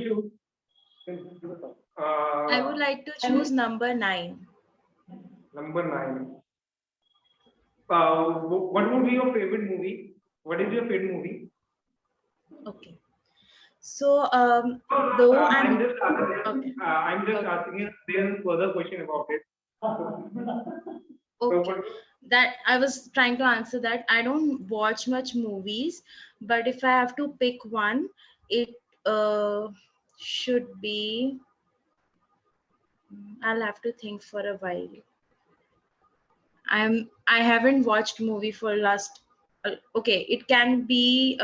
choose? I would like to choose number 9. Number 9. What would be your favorite movie? What is your favorite movie? Okay. So, though I'm just asking you then further question about it. Okay. So That I was trying to answer that. I don't watch much movies, but if I have to pick one, it should be. I'll have to think for a while. I haven't watched movie for last. Okay, it can be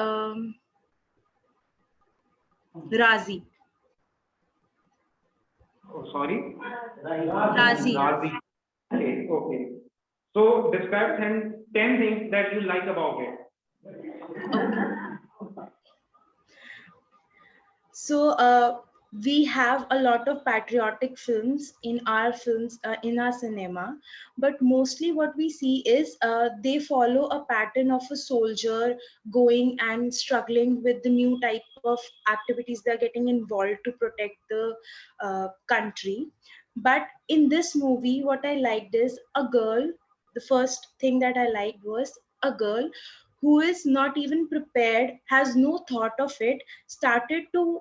Razi. Oh, sorry. Razi. Okay. So describe 10 things that you like about it. So we have a lot of patriotic films in our cinema, but mostly what we see is they follow a pattern of a soldier going and struggling with the new type of activities they're getting involved to protect the country. But in this movie, what I liked is a girl. The first thing that I liked was a girl who is not even prepared, has no thought of it, started to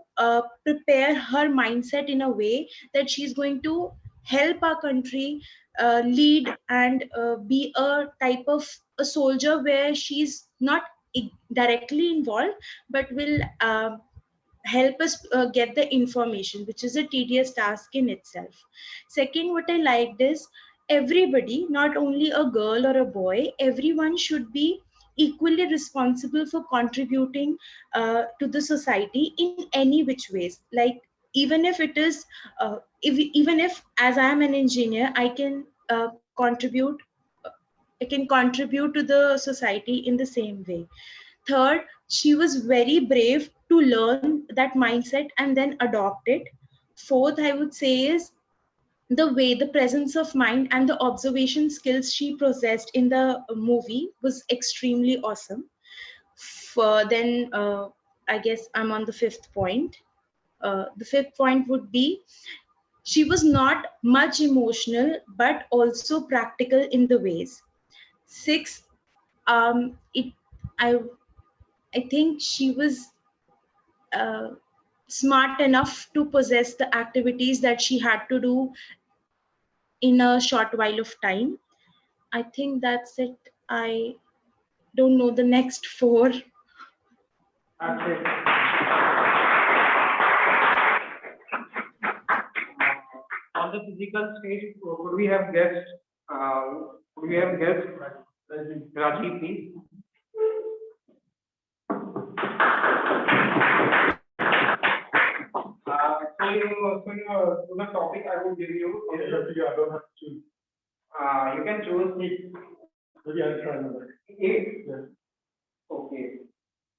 prepare her mindset in a way that she's going to help our country lead and be a type of a soldier where she's not directly involved but will help us get the information, which is a tedious task in itself. Second, what I liked is everybody, not only a girl or a boy, everyone should be equally responsible for contributing to the society in any which ways. Like even if it is, even if as I am an engineer, I can contribute to the society in the same way. Third, she was very brave to learn that mindset and then adopt it. Fourth, I would say is the way, the presence of mind and the observation skills she possessed in the movie was extremely awesome. Then I guess I'm on the fifth point. The fifth point would be she was not much emotional but also practical in the ways. Six, it I I think she was uh, smart enough to possess the activities that she had to do in a short while of time. I think that's it. I don't know the next four. That's it. On the physical stage, would we have guests? Would we have guests? Rajiv, please. So the topic I will give you is I don't have to choose. You can choose me. Maybe I'll try another. Eight. Yes. Okay.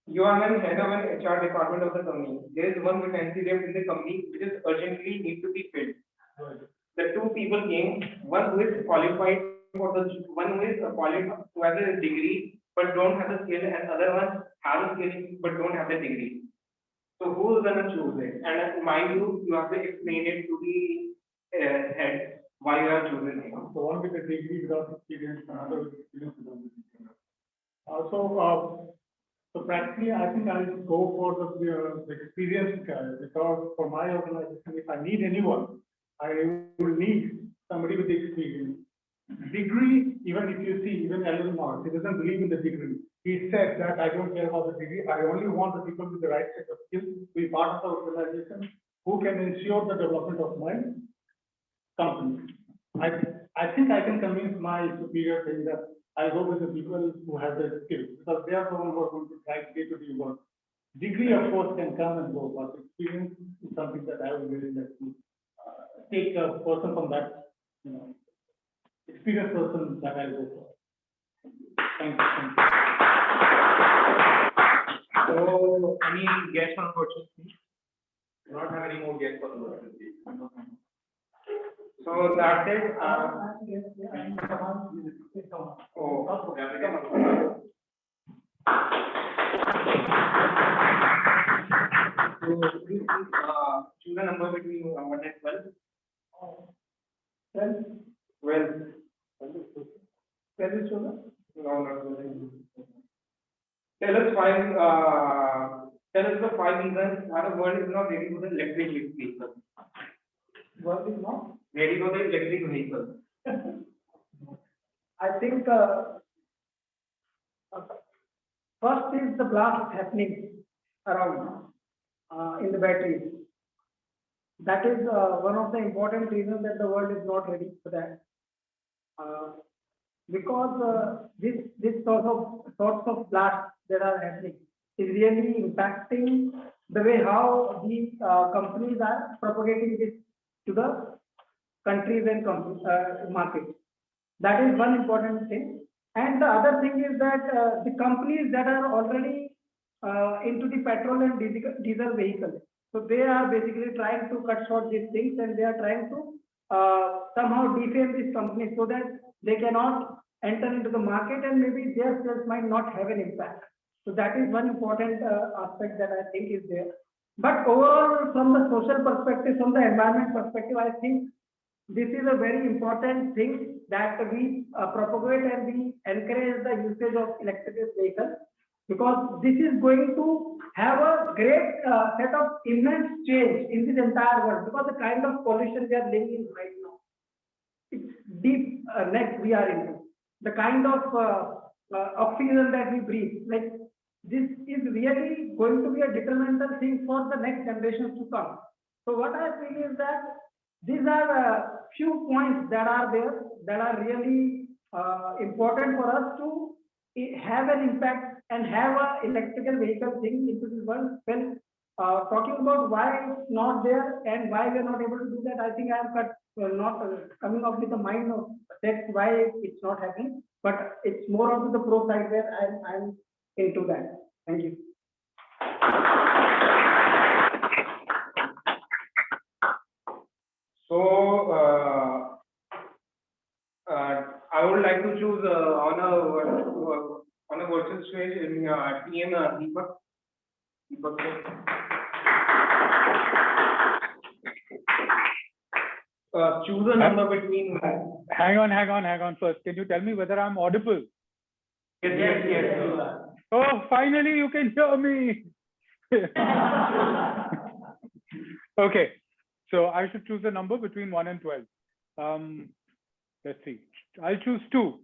You are an head of an HR department of the company. There is one vacancy left in the company which is urgently need to be filled. Right. The two people came, one who is qualified for the one who is qualified who has a degree but don't have the skill, and other one has a skill but don't have the degree. So who's gonna choose it? And mind you, you have to explain it to the head why you are choosing it. The one with the degree without experience, another with experience without experience. So practically, I think I'll go for the experienced guy, because for my organization, if I need anyone, I will need somebody with experience. Degree, even if you see, even Elon Musk, he doesn't believe in the degree. He said that I don't care about the degree. I only want the people with the right set of skills to be part of the organization who can ensure the development of my company. I think I can convince my superior saying that I'll go with the people who have the skills, because they are the ones who are going to try day-to-day work. Degree, of course, can come and go, but experience is something that I would really like to take a person from that, experienced person that I'll go for. Thank you. So, any guests on questions, please? Do not have any more guests for the questions, please. So that's it. So please choose a number between 1 and 12. 12. 12. 12 is chosen? No, not 12. Tell us the 5 reasons why the world is not ready for the electric vehicle. World is not ready for the electric vehicle. I think first is the blast happening around in the batteries. That is one of the important reasons that the world is not ready for that. Because this sorts of blasts that are happening is really impacting the way how these companies are propagating this to the countries and markets. That is one important thing. And the other thing is that the companies that are already into the petrol and diesel vehicles, so they are basically trying to cut short these things, and they are trying to somehow defame these companies so that they cannot enter into the market, and maybe their sales might not have an impact. So that is one important aspect that I think is there. But overall, from the social perspective, from the environment perspective, I think this is a very important thing that we propagate and we encourage the usage of electric vehicles, because this is going to have a great set of immense change in this entire world, because the kind of pollution we are living in right now, it's deep net we are into. The kind of oxygen that we breathe, like this is really going to be a detrimental thing for the next generations to come. So what I feel is that these are a few points that are there that are really important for us to have an impact and have a electrical vehicle thing into this world. When talking about why it's not there and why we are not able to do that, I think I am not coming up with a mind of that's why it's not happening, but it's more onto the pro side where I'm into that. Thank you. So I would like to choose on a virtual stage in TM Deepak. Choose a number between. Hang on first. Can you tell me whether I'm audible? Yes. Oh, finally you can hear me. Okay, so I should choose a number between 1 and 12. Let's see. I'll choose 2.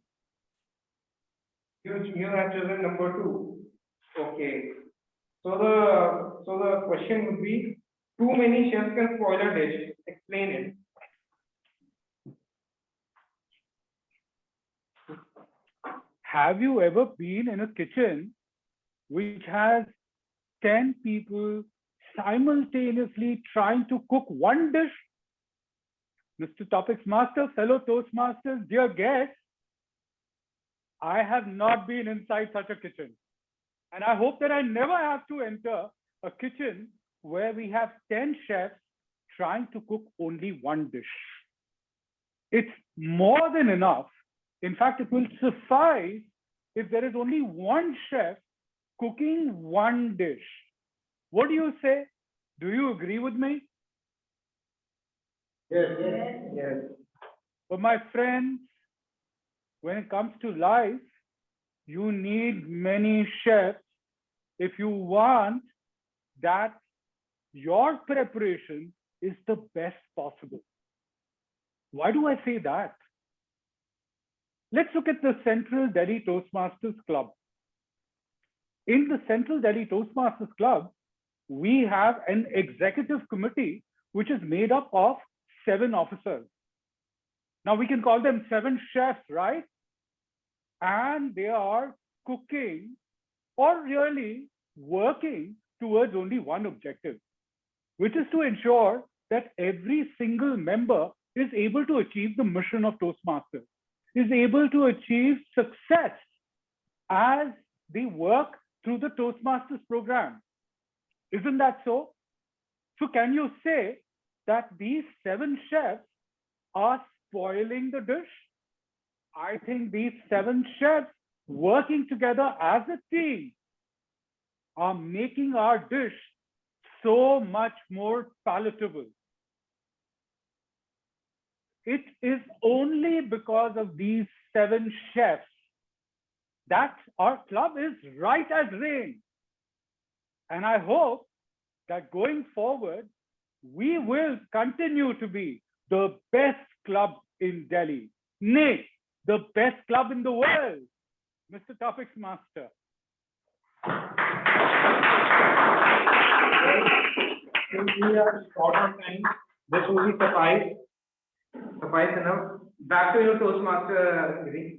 You have chosen number 2. Okay. So the question would be: too many chefs can spoil a dish. Explain it. Have you ever been in a kitchen which has 10 people simultaneously trying to cook one dish? Mr. Topics Master, fellow Toastmasters, dear guests, I have not been inside such a kitchen. And I hope that I never have to enter a kitchen where we have 10 chefs trying to cook only one dish. It's more than enough. In fact, it will suffice if there is only one chef cooking one dish. What do you say? Do you agree with me? Yes. But my friends, when it comes to life, you need many chefs if you want that your preparation is the best possible. Why do I say that? Let's look at the Central Delhi Toastmasters Club. In the Central Delhi Toastmasters Club, we have an executive committee which is made up of 7 officers. Now we can call them 7 chefs, right? And they are cooking or really working towards only one objective, which is to ensure that every single member is able to achieve the mission of Toastmasters, is able to achieve success as they work through the Toastmasters program. Isn't that so? So can you say that these 7 chefs are spoiling the dish? I think these 7 chefs working together as a team are making our dish so much more palatable. It is only because of these 7 chefs that our club is right as rain. And I hope that going forward, we will continue to be the best club in Delhi. Nay, the best club in the world. Mr. Topics Master. Since we are short on time, this will be suffice enough. Back to your Toastmaster, Giri.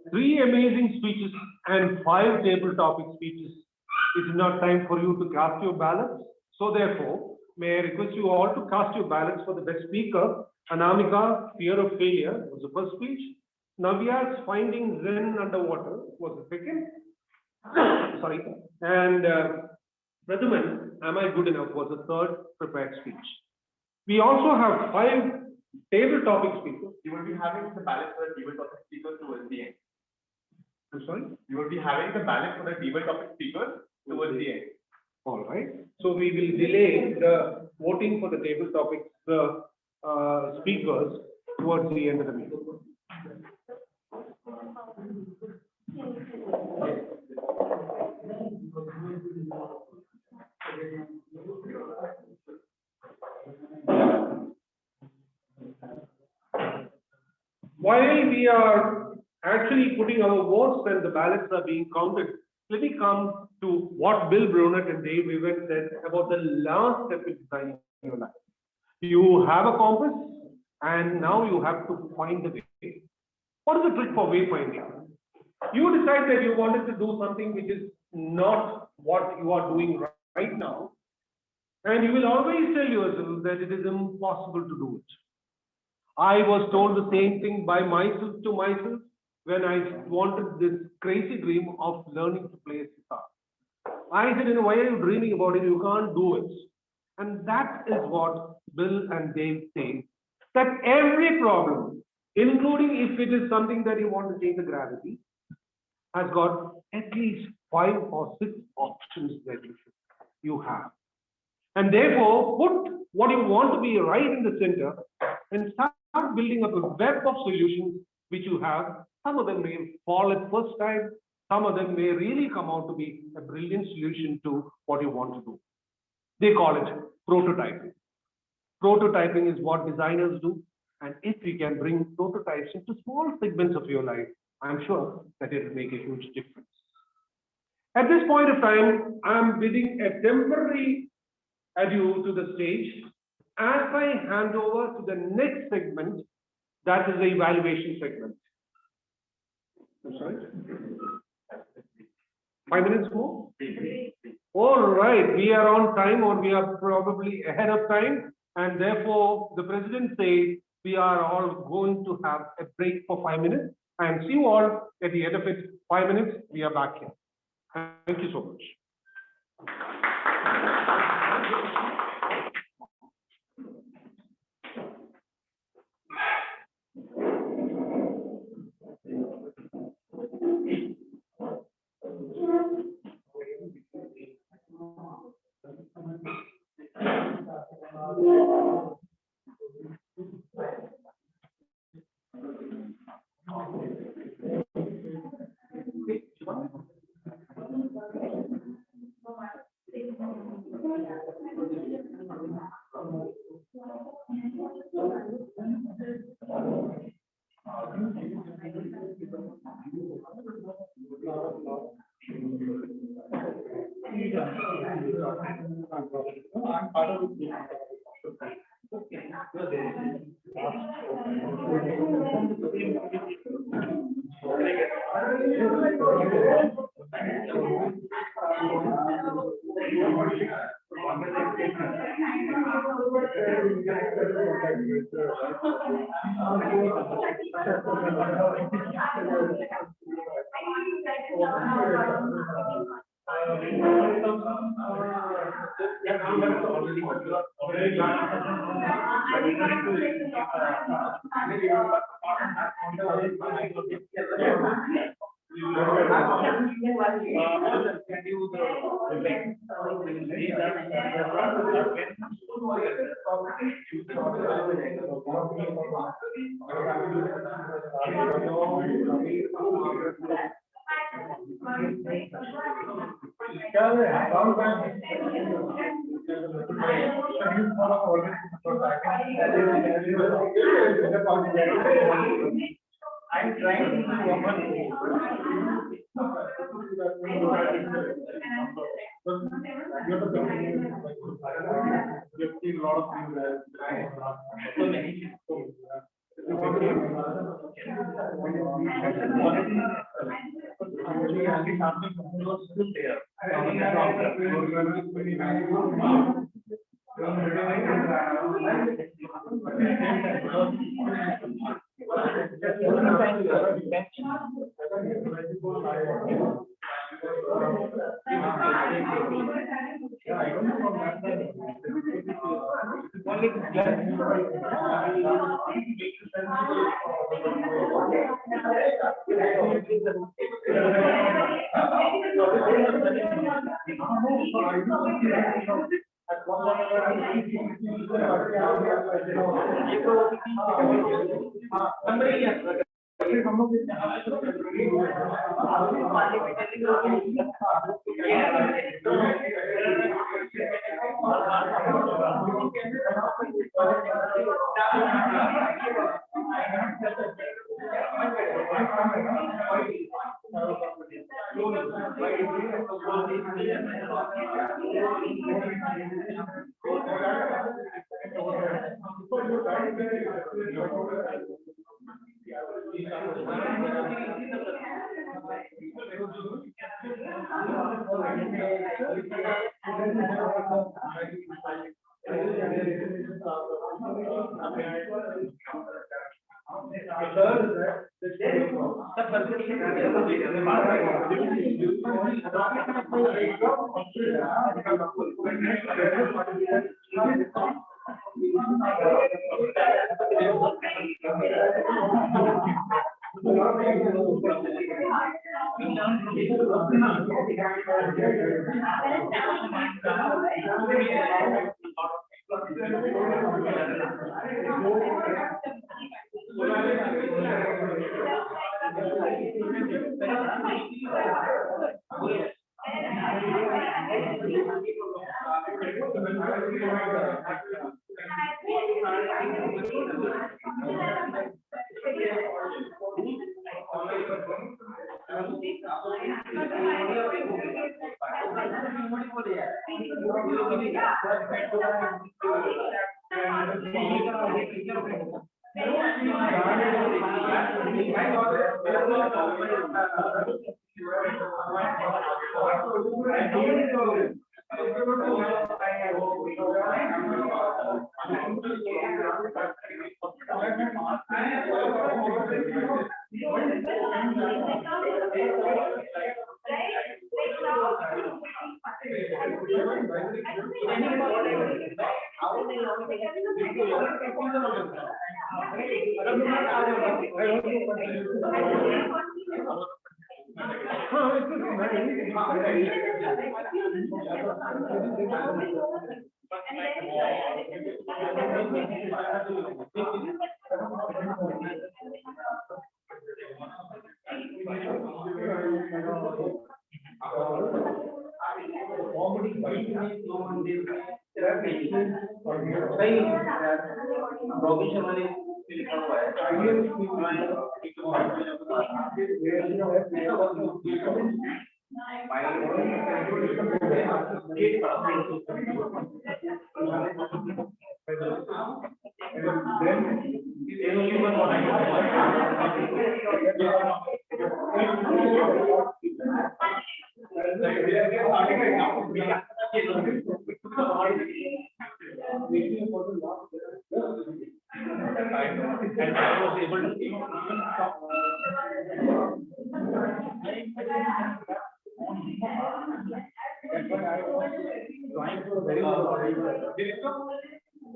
Three amazing speeches and 5 table topic speeches. It is not time for you to cast your ballots. So therefore, may I request you all to cast your ballots for the best speaker. Anamika, fear of failure was the first speech. Navia's finding Zen underwater was the second. Sorry. And Prathaman, am I good enough was the third prepared speech. We also have 5 table topic speakers. You will be having the ballot for the table topic speakers towards the end. I'm sorry? You will be having the ballot for the table topic speakers towards the end. All right. So we will delay the voting for the table topics speakers towards the end of the meeting. While we are actually putting our votes and the ballots are being counted, let me come to what Bill Brunett and Dave Evans said about the last step in designing your life. You have a compass and now you have to find the way. What is the trick for wayfinding? You decide that you wanted to do something which is not what you are doing right now, and you will always tell yourself that it is impossible to do it. I was told the same thing by myself to myself when I wanted this crazy dream of learning to play guitar. I said, why are you dreaming about it? You can't do it. And that is what Bill and Dave say, that every problem, including if it is something that you want to change the gravity, has got at least 5 or 6 options that you have. And therefore, put what you want to be right in the center and start building up a web of solutions which you have. Some of them may fall at first time. Some of them may really come out to be a brilliant solution to what you want to do. They call it prototyping. Prototyping is what designers do. And if we can bring prototypes into small segments of your life, I'm sure that it will make a huge difference. At this point of time, I'm bidding a temporary adieu to the stage as I hand over to the next segment, that is the evaluation segment. I'm sorry? 5 minutes more? All right, we are on time, or we are probably ahead of time, and therefore the president says we are all going to have a break for 5 minutes, and see you all at the end of it. 5 minutes, we are back here. Thank you so much. I'm trying to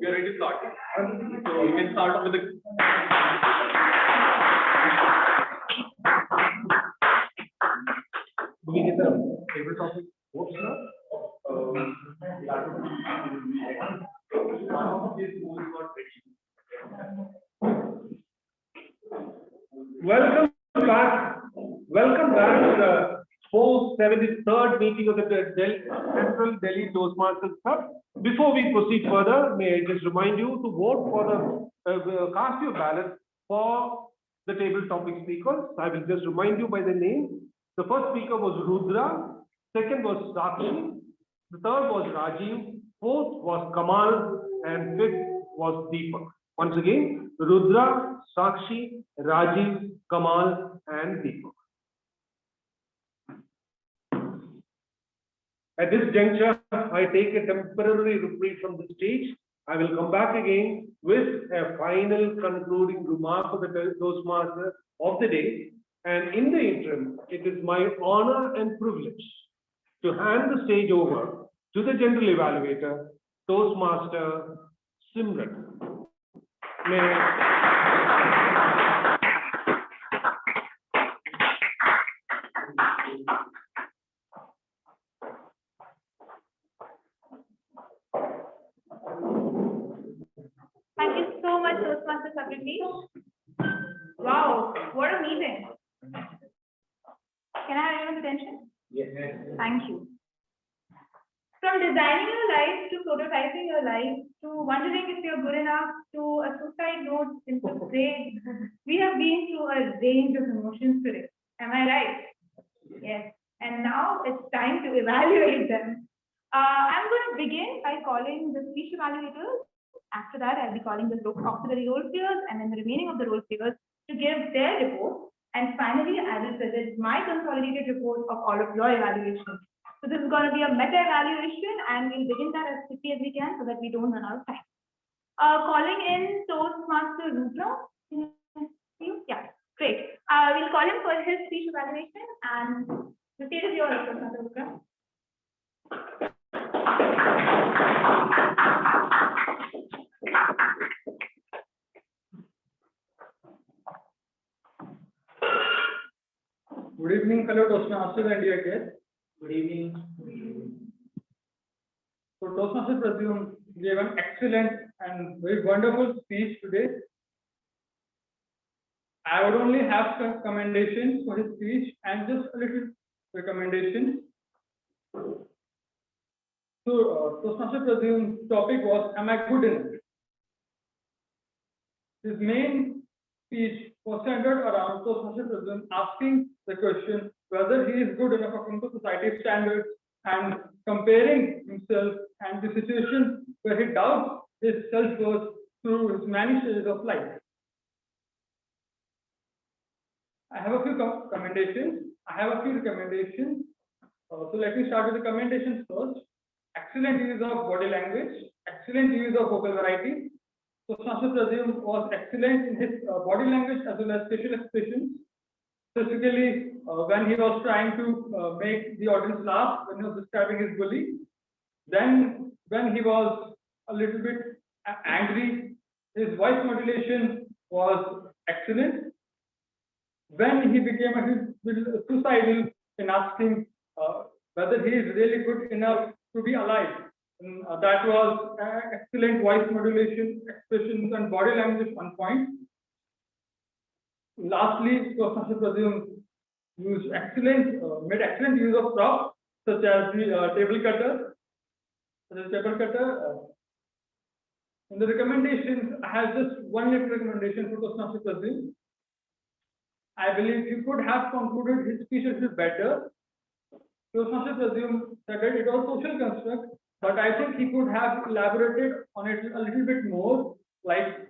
We are ready to start. So you can start off with the. Do we get the favorite topic? What's Welcome back to the 473rd meeting of the Central Delhi Toastmasters Club. Before we proceed further, may I just remind you to vote for the cast your ballot for the table topic speakers. I will just remind you by the name. The first speaker was Rudra, second was Sakshi, the third was Rajiv, fourth was Kamal, and fifth was Deepak. Once again, Rudra, Sakshi, Rajiv, Kamal, and Deepak. At this juncture, I take a temporary reprieve from the stage. I will come back again with a final concluding remark of the Toastmaster of the day. And in the interim, it is my honor and privilege to hand the stage over to the general evaluator, Toastmaster Simran. Thank you so much, Toastmaster Secretary. Wow, what a meeting. Can I have everyone's attention? Yes. Thank you. From designing your life to prototyping your life to wondering if you're good enough to a suicide note in fifth grade, we have been through a range of emotions today. Am I right? Yes. And now it's time to evaluate them. I'm going to begin by calling the speech evaluators. After that, I'll be calling the auxiliary role players and then the remaining of the role players to give their report. And finally, I will present my consolidated report of all of your evaluations. So this is going to be a meta evaluation, and we'll begin that as quickly as we can so that we don't run out of time. Calling in Toastmaster Rudra. Yeah, great. We'll call him for his speech evaluation, and the stage is yours, Toastmaster Rudra. Good evening, fellow Toastmasters and dear guests. Good evening. So Toastmaster Pradyum gave an excellent and very wonderful speech today. I would only have some commendations for his speech and just a little recommendation. So Toastmaster Pradyum's topic was, am I good enough? His main speech was centered around Toastmaster Pradyum asking the question whether he is good enough according to society's standards and comparing himself and the situation where he doubts his self-worth through his many stages of life. I have a few recommendations. So let me start with the commendations first. Excellent use of body language, excellent use of vocal variety. So Toastmaster Pradyum was excellent in his body language as well as facial expressions. Specifically, when he was trying to make the audience laugh when he was describing his bully. Then, when he was a little bit angry, his voice modulation was excellent. When he became a little suicidal in asking whether he is really good enough to be alive, and, that was excellent voice modulation, expressions, and body language on point. Lastly, Toastmaster Pradyum made excellent use of props such as the table cutter. In the recommendations, I have just one little recommendation for Toastmaster Pradyum. I believe he could have concluded his speech a little better. Toastmaster Pradyum said that it was social construct, but I think he could have elaborated on it a little bit more, like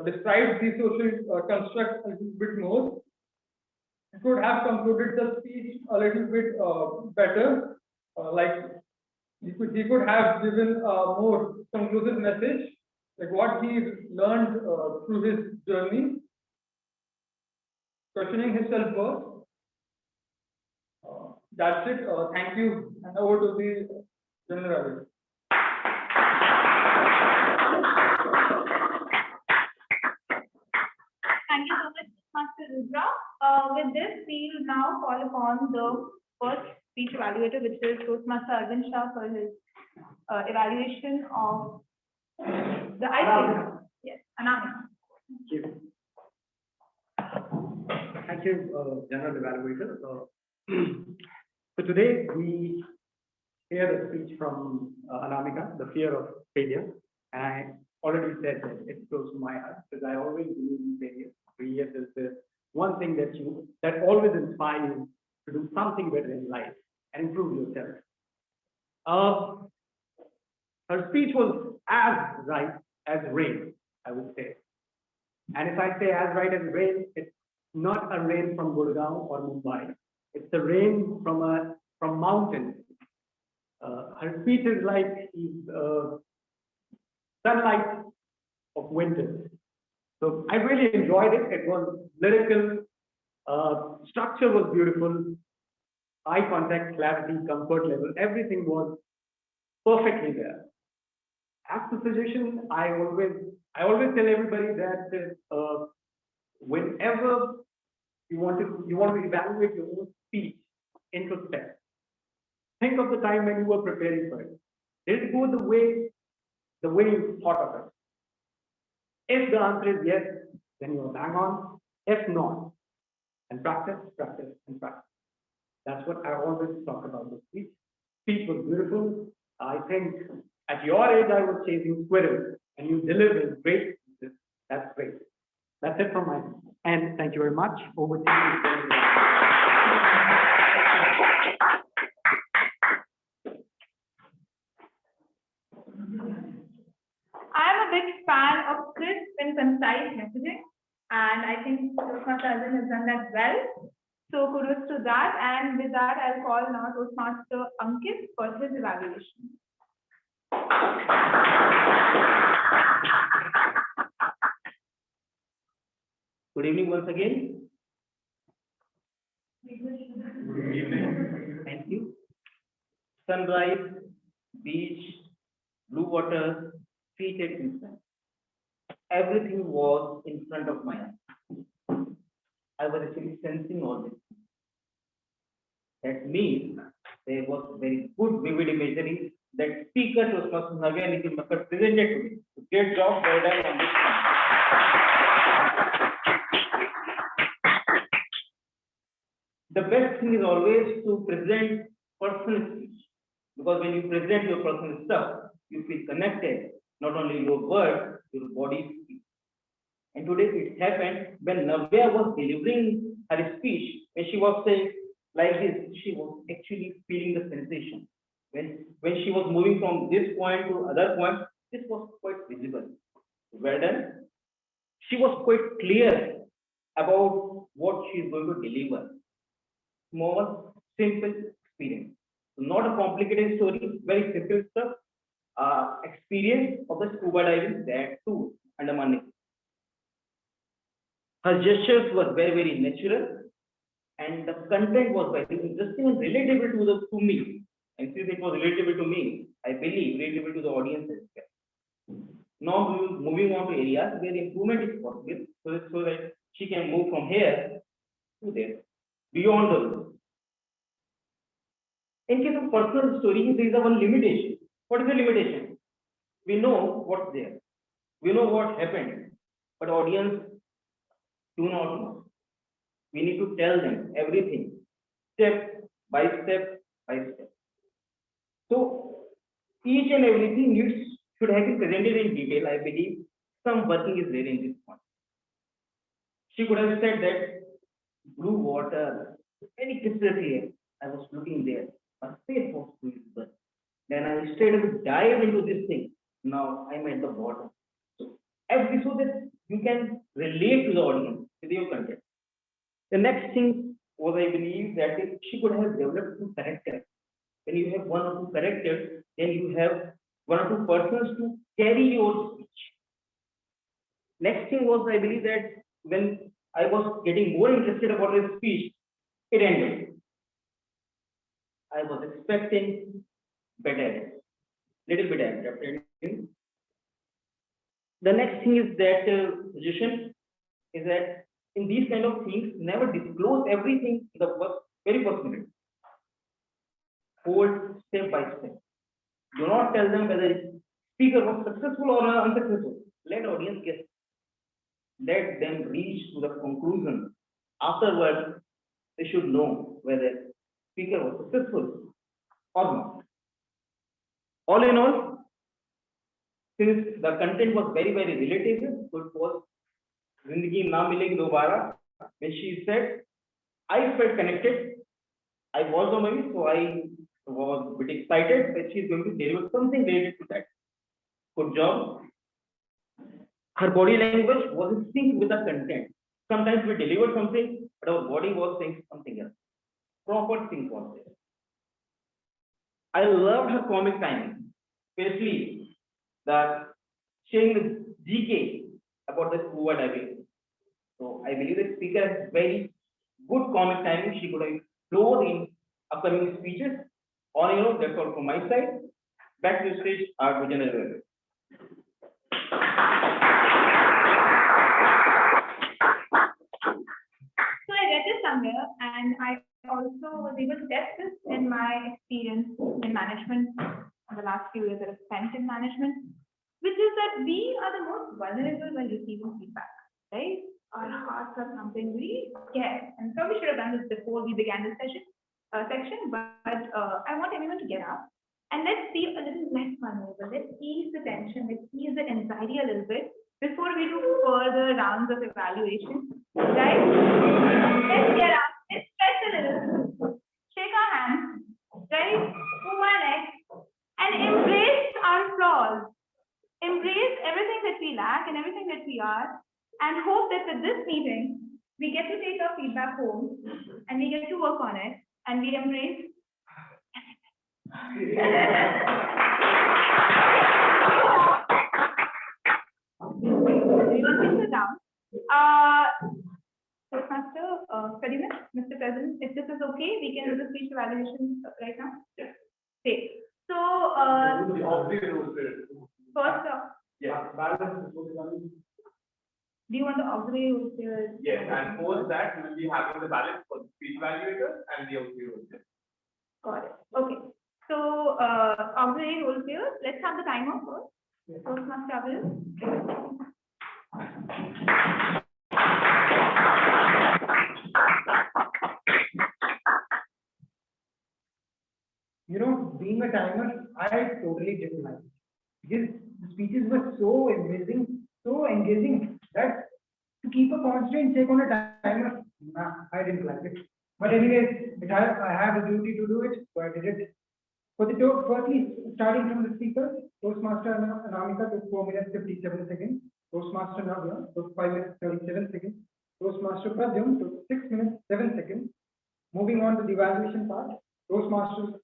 described the social construct a little bit more. He could have concluded the speech a little bit better, like he could have given a more conclusive message, like what he learned through his journey, questioning his self-worth. That's it. Thank you. And over to the general. Thank you so much, Master Rudra. With this, we will now call upon the first speech evaluator, which is Toastmaster Arvind Shah, for his evaluation of the icebreaker. Yes, Anamika. Thank you. Thank you, General Evaluator. So today we hear a speech from Anamika, the fear of failure. And I already said that it's close to my heart because I always believe in failure. Failure is the one thing that always inspires you to do something better in life and improve yourself. Her speech was as right as rain, I would say. And if I say as right as rain, it's not a rain from Gurgaon or Mumbai. It's the rain from mountains. Her speech is like sunlight of winter. So I really enjoyed it. It was lyrical, structure was beautiful, eye contact, clarity, comfort level, everything was perfectly there. As the suggestion, I always tell everybody that whenever you want to evaluate your own speech, introspect. Think of the time when you were preparing for it. Did it go the way you thought of it? If the answer is yes, then you are bang on. If not, and practice, practice, and practice. That's what I always talk about the speech. Speech was beautiful. I think at your age, I was chasing squirrels, and you delivered great speeches. That's great. That's it from my end. Thank you very much. Over to you. I am a big fan of crisp and concise messaging, and I think Toastmaster has done that well. So kudos to that. And with that, I'll call now Toastmaster Ankit for his evaluation. Good evening once again. Good evening. Thank you. Sunrise, beach, blue water, featured inside. Everything was in front of my eyes. I was actually sensing all this. That means there was very good vivid imagery that speaker Toastmasters Evaluators presented to me. Great job, well done on this one. The best thing is always to present personal speech, because when you present your personal stuff, you feel connected, not only your words, your body speech. And today it happened when Navya was delivering her speech, when she was saying like this, she was actually feeling the sensation. When she was moving from this point to other point, this was quite visible. Well done. She was quite clear about what she is going to deliver. Small, simple experience. So not a complicated story, very simple stuff. Experience of the scuba diving, that too, Anamika. Her gestures were very, very natural, and the content was very interesting and relatable to me. And since it was relatable to me, I believe relatable to the audience as well. Now moving on to areas where improvement is possible, so that she can move from here to there, beyond the rules. In case of personal story, there is a one limitation. What is the limitation? We know what's there. We know what happened, but audience do not know. We need to tell them everything, step by step by step. So each and everything should have been presented in detail. I believe some working is there in this point. She could have said that blue water, very crystal clear. I was looking there. My face was visible. Then I straight away dive into this thing. Now I'm at the bottom. So that you can relate to the audience with your content. The next thing was, I believe, that she could have developed two characters. When you have one or two characters, then you have one or two persons to carry your speech. Next thing was, I believe, that when I was getting more interested about her speech, it ended. I was expecting better, little bit adapted. The next thing is that suggestion is that in these kind of things, never disclose everything in the very first minute. Hold step by step. Do not tell them whether the speaker was successful or unsuccessful. Let audience guess. Let them reach to the conclusion. Afterwards, they should know whether speaker was successful or not. All in all, since the content was very, very relatable, so it was Zindagi Na Milegi Dobara. When she said, I felt connected. I was on my way, so I was a bit excited that she's going to deliver something related to that. Good job. Her body language was in sync with the content. Sometimes we deliver something, but our body was saying something else. Proper sync was there. I loved her comic timing, especially that sharing the GK about the scuba diving. So I believe the speaker has very good comic timing. She could explore in upcoming speeches. On that's all from my side. Back to the stage, our visionary. So I read this somewhere, and I also was able to test this in my experience in management the last few years that I've spent in management, which is that we are the most vulnerable when receiving feedback, right? Our hearts are something we care, and so we should have done this before we began this section, but I want everyone to get up and let's be a little less vulnerable. Let's ease the tension, let's ease the anxiety a little bit before we do further rounds of evaluation, right? Let's get up, let's stretch a little, shake our hands, right? Move our necks, and embrace our flaws. Embrace everything that we lack and everything that we are, and hope that at this meeting, we get to take our feedback home and we get to work on it and we embrace. We will sit this down. Postmaster, Mr. President, if this is okay, we can do the speech evaluation right now. Yes. Okay. So, first off, Yeah. do you want the auxiliary rules here? Yes, and post that we will be having the balance for the speech evaluators and the auxiliary rules. Got it. Okay. So, auxiliary rules here. Let's have the timer first. Postmaster will. You know, being a timer, I totally didn't like it. Because the speeches were so amazing, so engaging that to keep a constant check on a timer, nah, I didn't like it. But anyways, I have a duty to do it, so I did it. For the talk, firstly, starting from the speaker, Toastmaster Anamika took 4 minutes 57 seconds. Toastmaster Navya took 5 minutes 37 seconds. Toastmaster Pradyum took 6 minutes 7 seconds. Moving on to the evaluation part, Toastmaster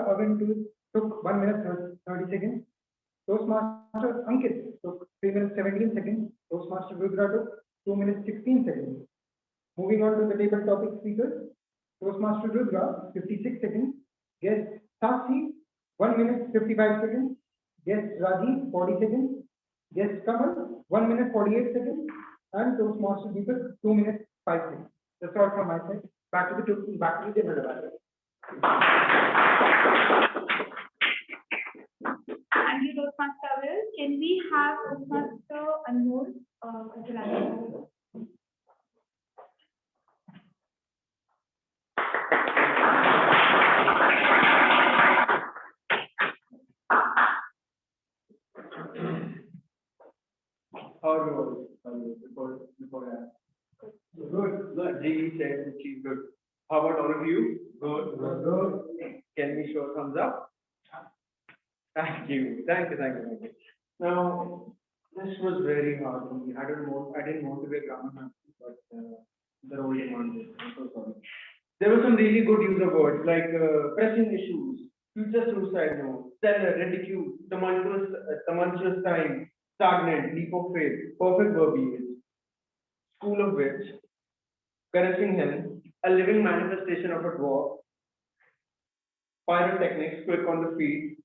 Arvind took 1 minute 30 seconds. Toastmaster Ankit took 3 minutes 17 seconds. Toastmaster Rudra took 2 minutes 16 seconds. Moving on to the table topic speakers, Toastmaster Rudra 56 seconds. Guest Sakshi 1 minute 55 seconds. Guest Rajiv 40 seconds. Guest Kamal 1 minute 48 seconds. And Toastmaster Deepak 2 minutes 5 seconds. That's all from my side. Back to the table evaluation. Thank you, Toastmaster Will. Can we have Toastmaster Anmol as the evaluator? How are you before that? Good. G said she's good. How about all of you? Good. Can we show a thumbs up? Thank you. Now, this was very hard for me. I didn't want to be a grammar master, but the role demanded. I'm so sorry. There were some really good user words like pressing issues, future suicide note, stellar, ridicule, tumultuous time, stagnant, leap of faith, perfect verbiage, school of wits, caressing him, a living manifestation of a dwarf, pyrotechnics, quick on the feet,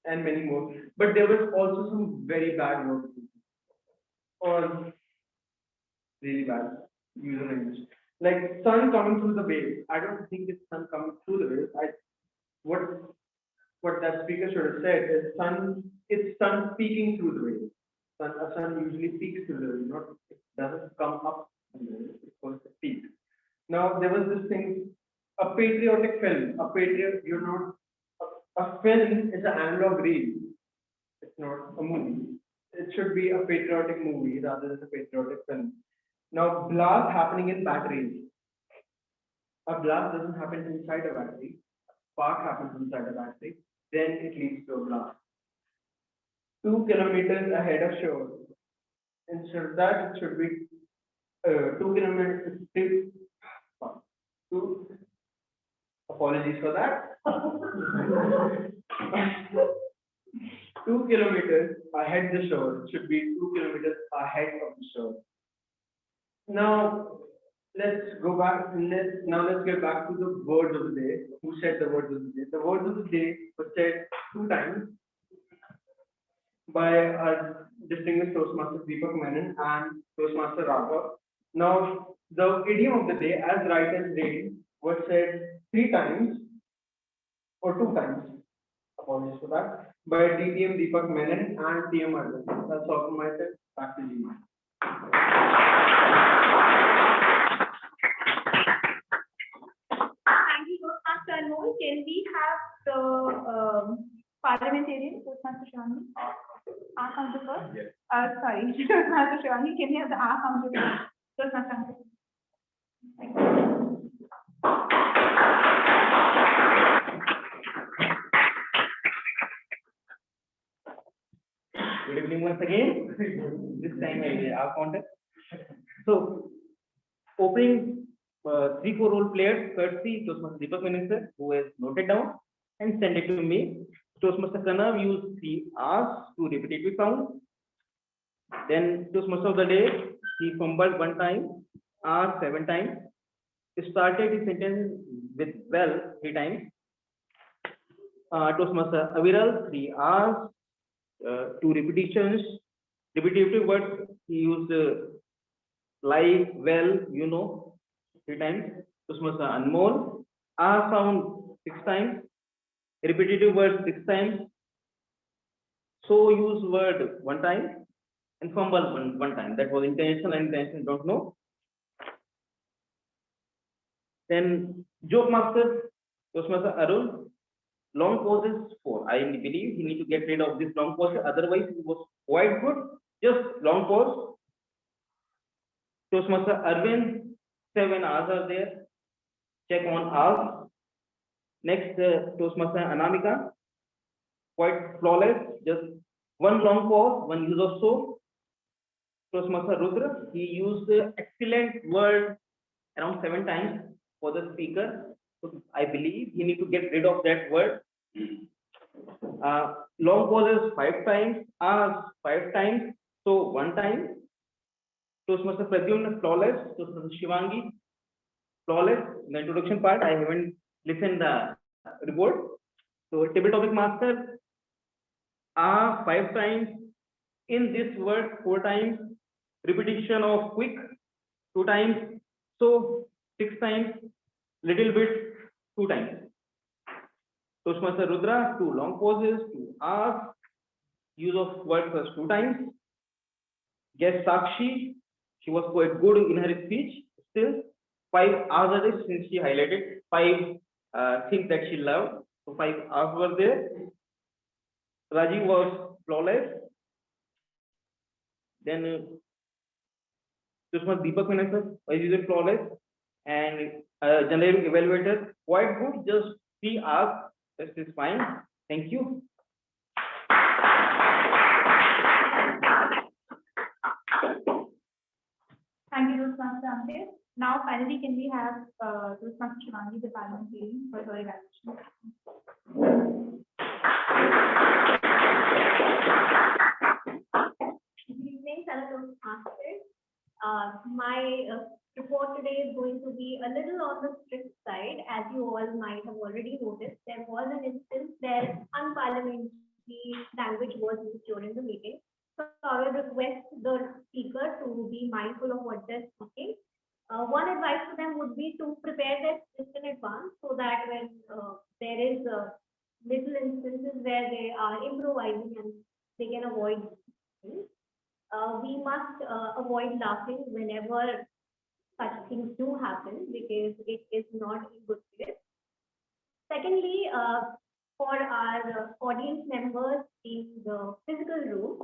and many more. But there was also some very bad words, or really bad user English. Like sun coming through the waves. I don't think it's sun coming through the waves. What that speaker should have said is it's sun speaking through the waves. A sun usually speaks through the waves, not it doesn't come up from the waves, it's called a speak. Now there was this thing, a patriotic film. A film is an analog reel. It's not a movie. It should be a patriotic movie rather than a patriotic film. Now, blast happening in batteries. A blast doesn't happen inside a battery. Spark happens inside a battery. Then it leads to a blast. 2 kilometers ahead of shore. Instead of that, it should be 2 kilometers. Apologies for that. 2 kilometers ahead the shore should be 2 kilometers ahead of the shore. Now let's go back. Let's get back to the words of the day. Who said the words of the day? The words of the day were said 2 times by our distinguished Toastmaster Deepak Menon and Toastmaster Raghav. Now the idiom of the day, as right as rain, was said 3 times or 2 times. Apologies for that. By DTM Deepak Menon and TM Arvind. That's all from my side. Back to you. Thank you, Toastmaster Anmol. Can we have the parliamentarian, Toastmaster Shivani? Our counter first? Yes. Sorry, Toastmaster Shivani, can we have the our counter first? Toastmaster Anmol. Thank you. Good evening once again. This time I will our counter. So, opening 3-4 role players, courtesy Toastmaster Deepak Menon sir, who has noted down and sent it to me. Toastmaster Kanav used 3 R's to repetitive sound. Then Toastmaster of the day, he fumbled 1 time, R 7 times. He started his sentence with well 3 times. Toastmaster Aviral, 3 R's, 2 repetitions. Repetitive words, he used like, well, you know, 3 times. Toastmaster Anmol, R sound 6 times. Repetitive word 6 times. So use word 1 time and fumble one time. That was intentional and intentional, don't know. Then joke master, Toastmaster Arun, long pauses 4. I believe he need to get rid of this long pause. Otherwise, it was quite good. Just long pause. Toastmaster Arvind, 7 R's are there. Check on R's. Next, Toastmaster Anamika, quite flawless. Just 1 long pause, 1 use of so. Toastmaster Rudra, he used the excellent word around 7 times for the speaker. So I believe he need to get rid of that word. Long pauses 5 times, R's 5 times, so 1 time. Toastmaster Pradyumna, flawless. Toastmaster Shivangi, flawless. In the introduction part, I haven't listened the report. So table topic master, 5 times. In this word 4 times. Repetition of quick 2 times. So 6 times. Little bit 2 times. Toastmaster Rudra, 2 long pauses, 2 R's. Use of word first 2 times. Guest Sakshi, she was quite good in her speech. Still 5 R's are there since she highlighted 5 things that she loved. So 5 R's were there. Rajiv was flawless. Then Toastmaster Deepak Menon, as usual, flawless. And generating evaluator, quite good. Just 3 R's. That is fine. Thank you. Thank you, Toastmaster Ankit. Now, finally, can we have Toastmaster Shivangi, the parliamentarian, for her evaluation? Good evening, fellow Toastmasters. My report today is going to be a little on the strict side. As you all might have already noticed, there was an instance where unparliamentary language was used during the meeting. So I would request the speaker to be mindful of what they're speaking. One advice to them would be to prepare their script in advance so that when there is little instances where they are improvising and they can avoid things. We must avoid laughing whenever such things do happen because it is not in good place. Secondly, for our audience members in the physical room,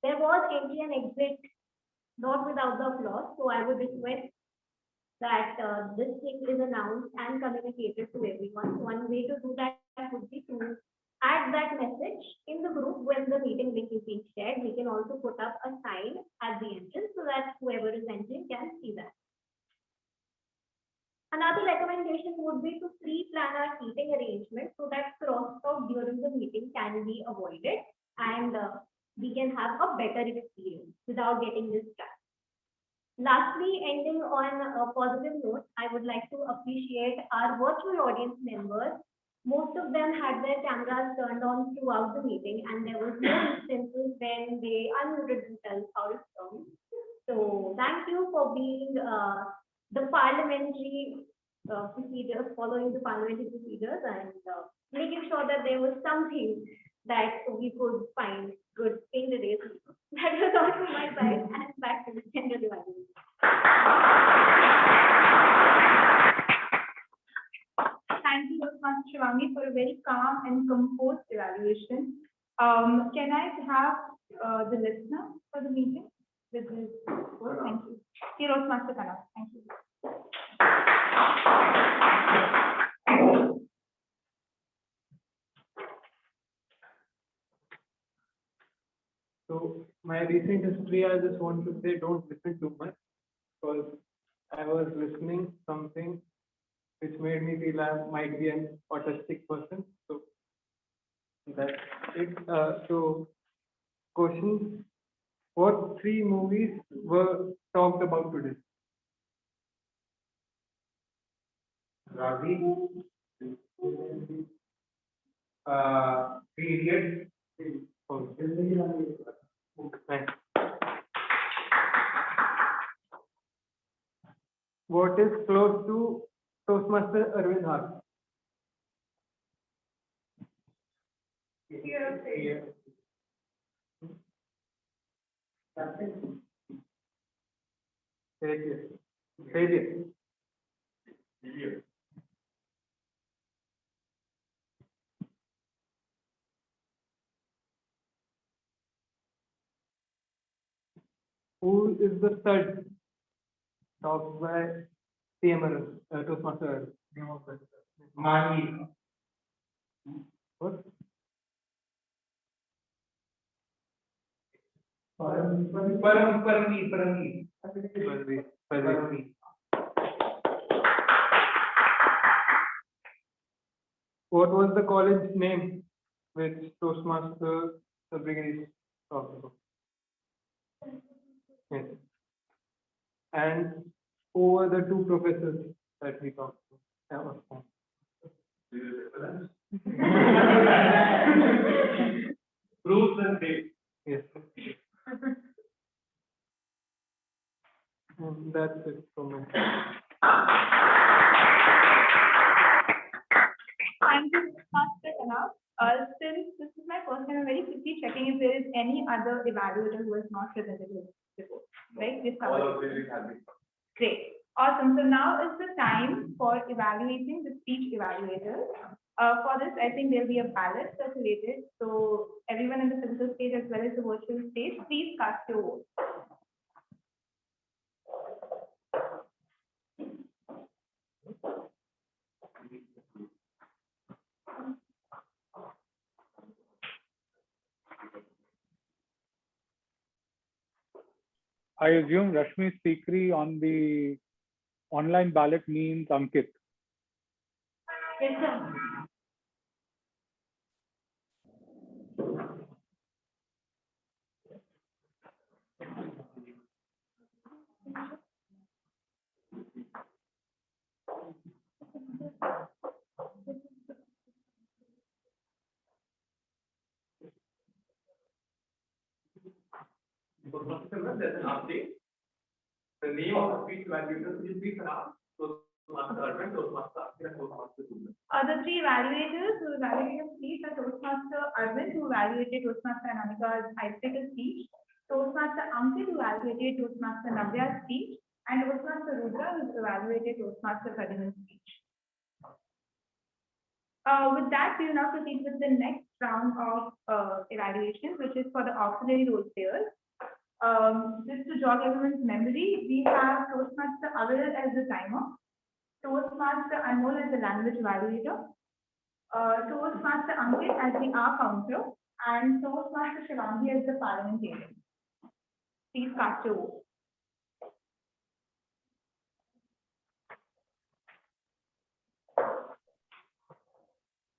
there was entry and exit not without the applause. So I would request that this thing is announced and communicated to everyone. One way to do that would be to add that message in the group when the meeting link is being shared. We can also put up a sign at the entrance so that whoever is entering can see that. Another recommendation would be to pre-plan our seating arrangement so that crosstalk during the meeting can be avoided and we can have a better experience without getting distracted. Lastly, ending on a positive note, I would like to appreciate our virtual audience members. Most of them had their cameras turned on throughout the meeting, and there was no instances when they unmuted themselves out of turn. So thank you for being the parliamentary procedures, following the parliamentary procedures, and making sure that there was something that we could find good in the days. That was all from my side, and back to the gender division. Thank you, Master Shivani, for a very calm and composed evaluation. Can I have the listener for the meeting with this report? Thank you. Heroes Master Kanal. Thank you. So my recent history, I just want to say, don't listen too much, because I was listening something which made me feel I might be an autistic person. So that's it. So question: what 3 movies were talked about today? Ravi, 3 Idiots. Thanks. What is close to Toastmaster Arvind Har? Failure. Who is the third? Talked by CMR, Toastmaster. Mani. What? Paramveer. What was the college name which Toastmaster Brigadier talked about? Yes. And who were the 2 professors that we talked about? Bruce and Dave. Yes. And that's it from my side. Thank you, Master Kanal. Since this is my first time, I'm very quickly checking if there is any other evaluator who has not presented his report. Right? Great. Awesome. So now is the time for evaluating the speech evaluators. For this, I think there'll be a ballot circulated. So everyone in the physical stage as well as the virtual stage, please cast your vote. I assume Rashmi Sikri on the online ballot means Ankit. Yes, sir. There's an update. The name of the speech evaluators will be pronounced Toastmaster Arvind, Toastmaster Ankit, and Toastmaster Suman. The 3 evaluators who evaluated speech are Toastmaster Arvind, who evaluated Toastmaster Anamika's icebreaker speech, Toastmaster Ankit, who evaluated Toastmaster Navya's speech, and Toastmaster Rudra, who evaluated Toastmaster Kadin's speech. With that, we will now proceed with the next round of evaluation, which is for the auxiliary role players. Just to jog everyone's memory, we have Toastmaster Aviral as the timer, Toastmaster Anmol as the language evaluator, Toastmaster Ankit as the R counter, and Toastmaster Shivangi as the parliamentarian. Please cast your vote.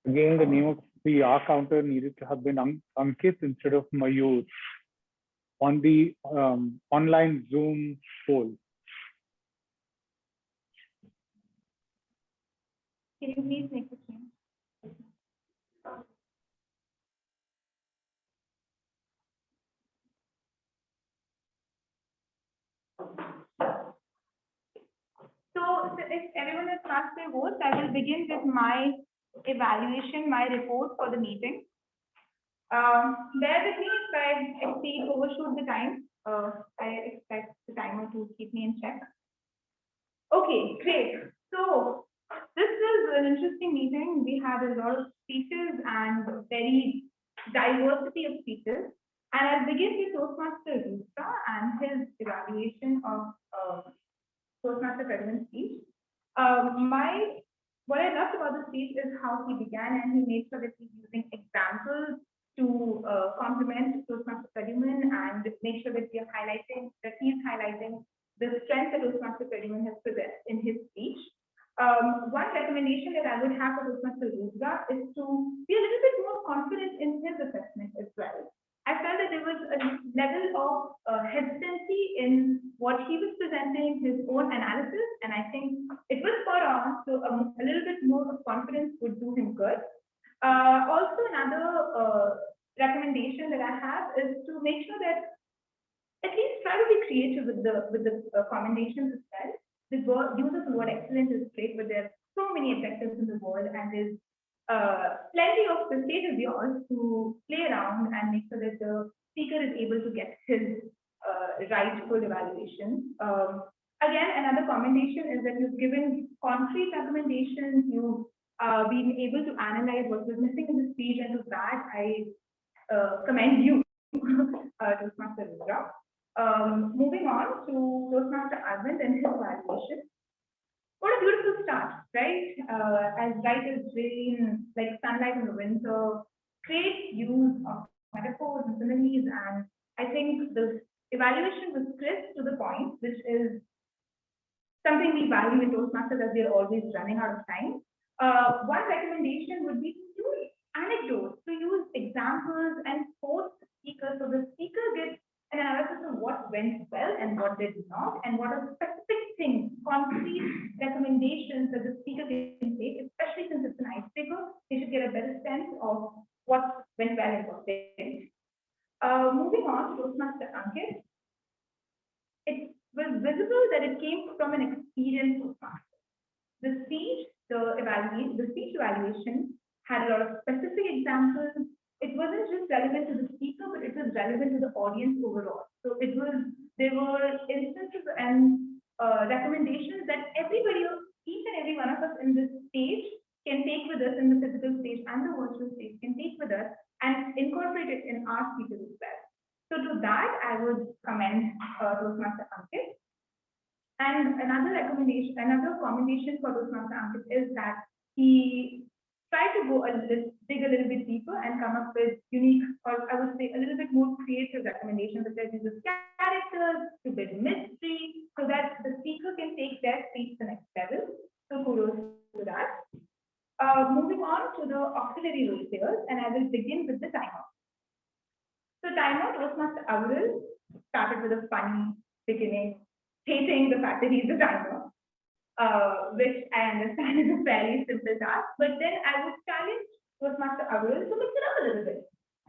Again, the name of the R counter needed to have been Ankit instead of Mayur on the online Zoom poll. Can you please make the change? So if everyone has cast their votes, I will begin with my evaluation, my report for the meeting. Bear with me if I exceed, overshoot the time. I expect the timer to keep me in check. Okay, great. So this is an interesting meeting. We had a lot of speeches and very diversity of speeches. And I'll begin with Toastmaster Rudra and his evaluation of Toastmaster President's speech. What I loved about the speech is how he began, and he made sure that he's using examples to complement Toastmaster President and make sure that he's highlighting the strength that Toastmaster President has possessed in his speech. One recommendation that I would have for Toastmaster Rudra is to be a little bit more confident in his assessment as well. I felt that there was a level of hesitancy in what he was presenting, his own analysis, and I think it was spot on. So a little bit more of confidence would do him good. Also, another recommendation that I have is to make sure that at least try to be creative with the commendations as well. The use of the word excellent is great, but there are so many adjectives in the world, and there's plenty of the stage is yours to play around and make sure that the speaker is able to get his rightful evaluation. Again, another commendation is that you've given concrete recommendations, you've been able to analyze what was missing in the speech, and to that, I commend you, Toastmaster Rudra. Moving on to Toastmaster Arvind and his evaluation. What a beautiful start, right? As bright as rain, like sunlight in the winter, great use of metaphors and similes, and I think the evaluation was crisp to the point, which is something we value in Toastmasters as we are always running out of time. One recommendation would be to use anecdotes, to use examples and quote the speaker, so the speaker gets an analysis of what went well and what did not, and what are specific things, concrete recommendations that the speaker can take, especially since it's an icebreaker. They should get a better sense of what went well and what didn't. Moving on to Toastmaster Ankit, it was visible that it came from an experienced Toastmaster. The speech evaluation had a lot of specific examples. It wasn't just relevant to the speaker, but it was relevant to the audience overall. So there were instances and recommendations that each and every one of us in this stage can take with us, in the physical stage and the virtual stage can take with us and incorporate it in our speeches as well. So to that, I would commend Toastmaster Ankit. And another commendation for Toastmaster Ankit is that he tried to dig a little bit deeper and come up with unique, or I would say a little bit more creative recommendations, such as uses characters to build mystery, so that the speaker can take their speech to the next level. So kudos to that. Moving on to the auxiliary role players, and I will begin with the timer. So timer, Toastmaster Avril started with a funny beginning, hating the fact that he's the timer. Which I understand is a fairly simple task, but then I would challenge Toastmaster Avril to mix it up a little bit,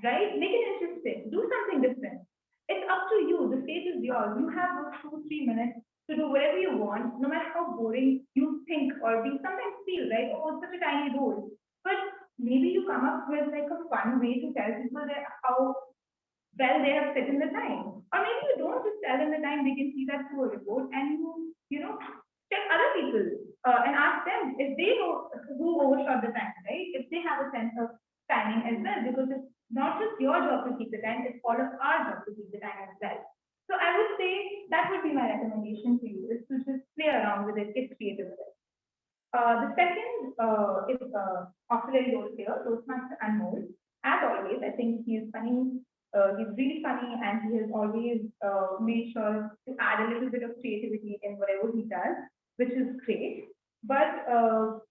right? Make it interesting, do something different. It's up to you, the stage is yours. You have those 2-3 minutes to do whatever you want, no matter how boring you think or we sometimes feel, right? Oh, it's such a tiny role. But maybe you come up with like a fun way to tell people that how well they have fit in the time. Or maybe you don't just tell them the time, they can see that through a report, and you know, check other people and ask them if they know who overshot the time, right? If they have a sense of timing as well, because it's not just your job to keep the time, it's all of our job to keep the time as well. So I would say that would be my recommendation to you, is to just play around with it, get creative with it. The second is auxiliary role player, Toastmaster Anmol. As always, I think he's funny. He's really funny, and he has always made sure to add a little bit of creativity in whatever he does, which is great. But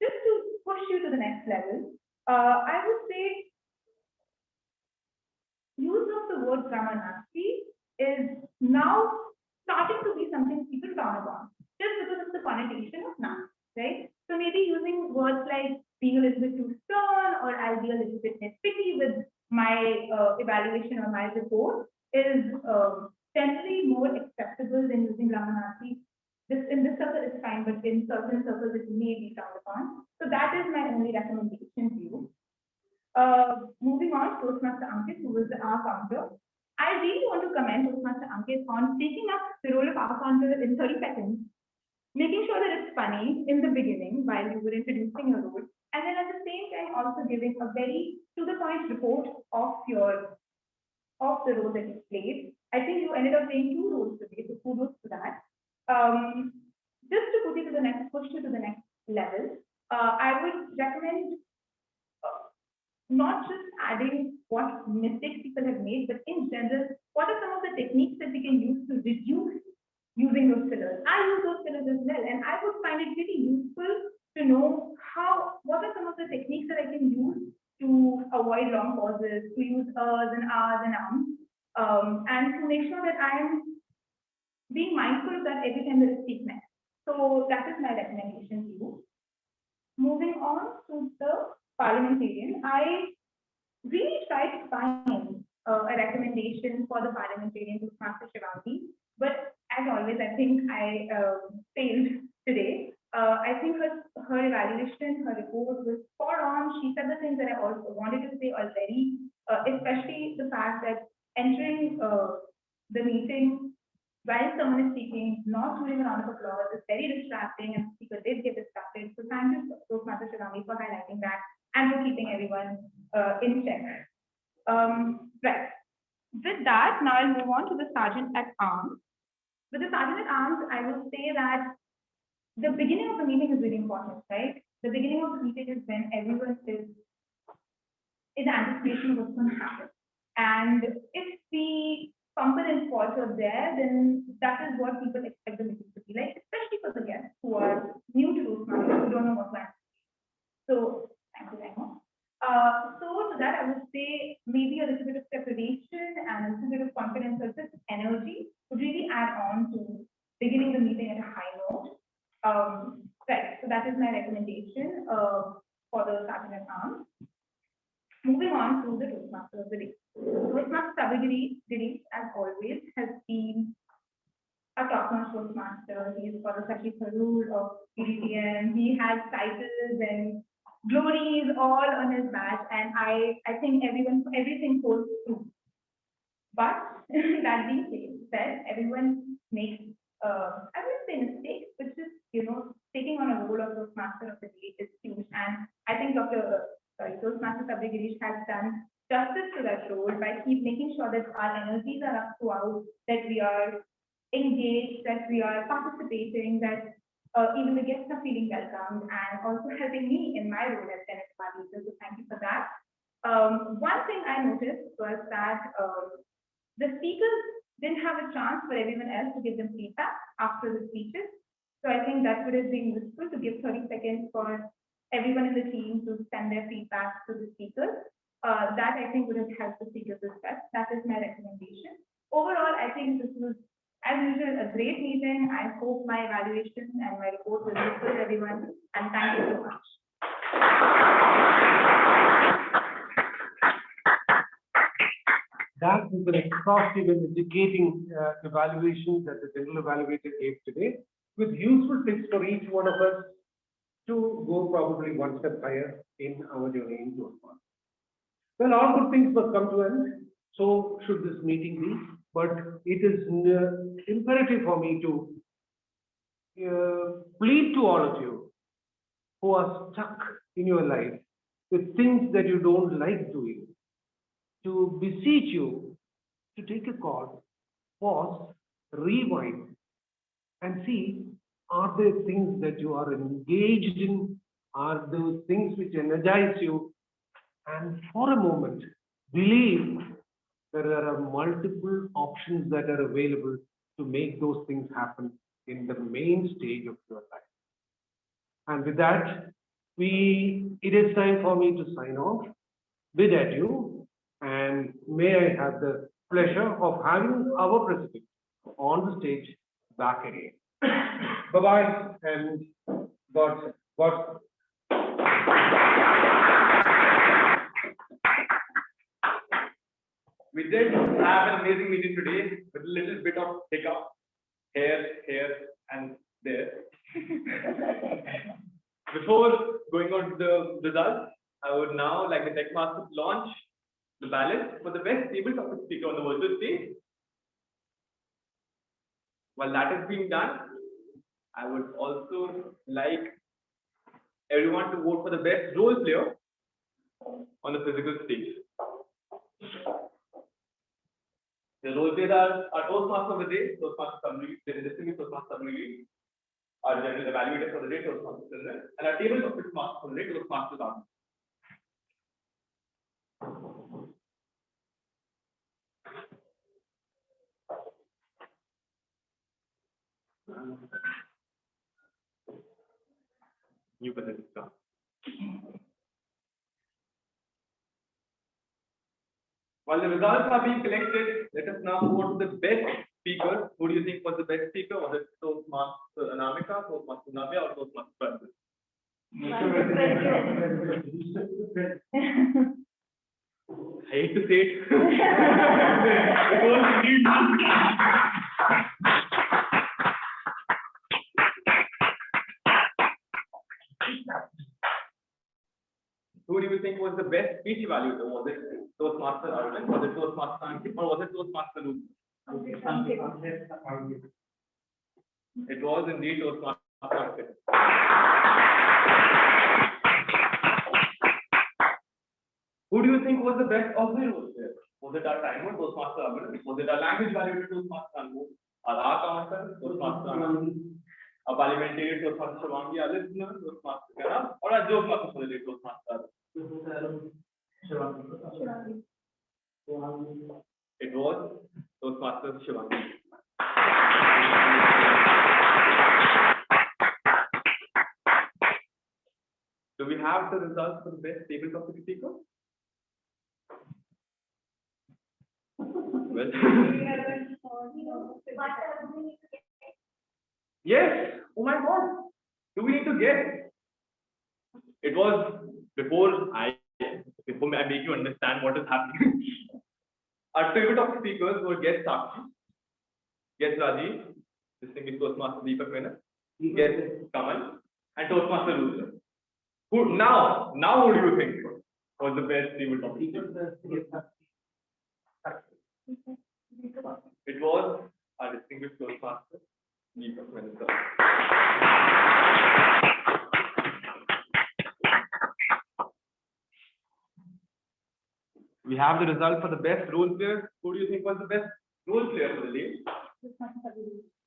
just to push you to the next level, I would say use of the word grammar nasty is now starting to be something people frown upon, just because of the connotation of nasty, right? So maybe using words like being a little bit too stern, or I'll be a little bit nitpicky with my evaluation or my report is generally more acceptable than using grammar nasty. This in this circle is fine, but in certain circles it may be frowned upon. So that is my only recommendation to you. Moving on, Toastmaster Ankit, who is our counter. I really want to commend Toastmaster Ankit on taking up the role of our counter in 30 seconds, making sure that it's funny in the beginning while you were introducing your role, and then at the same time also giving a very to-the-point report of the role that you played. I think you ended up playing 2 roles today, so kudos to that. Just to push you to the next level, I would recommend not just adding what mistakes people have made, but in general, what are some of the techniques that we can use to reduce using those fillers? I use those fillers as well, and I would find it really useful to know what are some of the techniques that I can use to avoid long pauses, to use ers and rs and ums, and to make sure that I am being mindful of that every time there is speak next. So that is my recommendation to you. Moving on to the parliamentarian, I really tried to find a recommendation for the parliamentarian to Master Shivangi, but as always, I think I failed today. I think her evaluation, her report was spot on. She said the things that I also wanted to say already, especially the fact that entering the meeting while someone is speaking, not doing a round of applause is very distracting, and the speaker did get distracted. So thank you, Postmaster Shivani, for highlighting that and for keeping everyone in check. Right. With that, now I'll move on to the Sergeant at Arms. With the Sergeant at Arms, I will say that the beginning of the meeting is really important, right? The beginning of the meeting is when everyone is in anticipation of what's going to happen. And if the confidence falls are there, then that is what people expect the meeting to be like, especially for the guests who are new to Toastmasters, who don't know what to anticipate. So, thank you very much. So to that, I would say maybe a little bit of preparation and a little bit of confidence or just energy would really add on to beginning the meeting at a high note. Right, so that is my recommendation for the Sergeant at Arms. Moving on to the Toastmaster of the Day. Toastmaster Sabagiri, as always, has been a top-notch Toastmaster. He is for the Sashi Tharur of CDTM. He has titles and glories all on his badge, and I think everything holds true. But that being said, everyone makes I wouldn't say mistakes, but just taking on a role of Toastmaster of the Day is huge. And I think Toastmaster Sabagiri has done justice to that role by making sure that our energies are up throughout, that we are engaged, that we are participating, that even the guests are feeling welcomed, and also helping me in my role as Senate Evaluator. So thank you for that. One thing I noticed was that the speakers didn't have a chance for everyone else to give them feedback after the speeches. So I think that would have been useful to give 30 seconds for everyone in the team to send their feedback to the speakers. That I think would have helped the speakers as well. That is my recommendation. Overall, I think this was, as usual, a great meeting. I hope my evaluation and my report was useful to everyone. And thank you so much. That is an exhaustive and educating evaluation that the general evaluator gave today, with useful tips for each one of us to go probably one step higher in our journey in Toastmasters. Well, all good things must come to an end. So should this meeting be. But it is imperative for me to plead to all of you who are stuck in your life with things that you don't like doing, to beseech you to take a call, pause, rewind, and see, are there things that you are engaged in? Are those things which energize you? And for a moment, believe that there are multiple options that are available to make those things happen in the main stage of your life. And with that, it is time for me to sign off. Bid adieu, and may I have the pleasure of having our president on the stage back again. Bye-bye, and God. We did have an amazing meeting today with a little bit of hiccup here, and there. Before going on to the results, I would now like the Techmaster to launch the ballot for the best tabletop speaker on the virtual stage. While that is being done, I would also like everyone to vote for the best role player on the physical stage. The role players are our Toastmaster of the day, Toastmaster summary, the distinguished Toastmaster summary, our general evaluator for the day, Toastmaster children, and our table topics master for the day, Toastmaster army. You can start. While the results are being collected, let us now go to the best speaker. Who do you think was the best speaker? Was it Toastmaster Anamika, Toastmaster Navya, or Toastmaster Francis? I hate to say it. It was indeed Who do you think was the best speech evaluator? Was it Toastmaster Arvind? Was it Toastmaster Ankit? Or was it Toastmaster Luke? It was indeed Toastmaster Ankit. Who do you think was the best auxiliary role player? Was it our timer, Toastmaster Arvind? Was it our language evaluator, Toastmaster Anbu? Our counter, Toastmaster Anand? A parliamentarian, Toastmaster Shivangi, a listener, Toastmaster Kanam, or a joke master for the day, Toastmaster? It was Toastmaster Shivangi. Do we have the results for the best tabletop speaker? Well, yes. Oh my God. Do we need to guess? It was before I make you understand what is happening. Our tabletop speakers were guest Sakshi, guest Rajiv, distinguished Toastmaster Deepak Menon, guest Kamal, and Toastmaster Rudra. Who now who do you think was the best tabletop speaker? It was our distinguished Toastmaster Deepak Menon. We have the result for the best role player. Who do you think was the best role player for the day?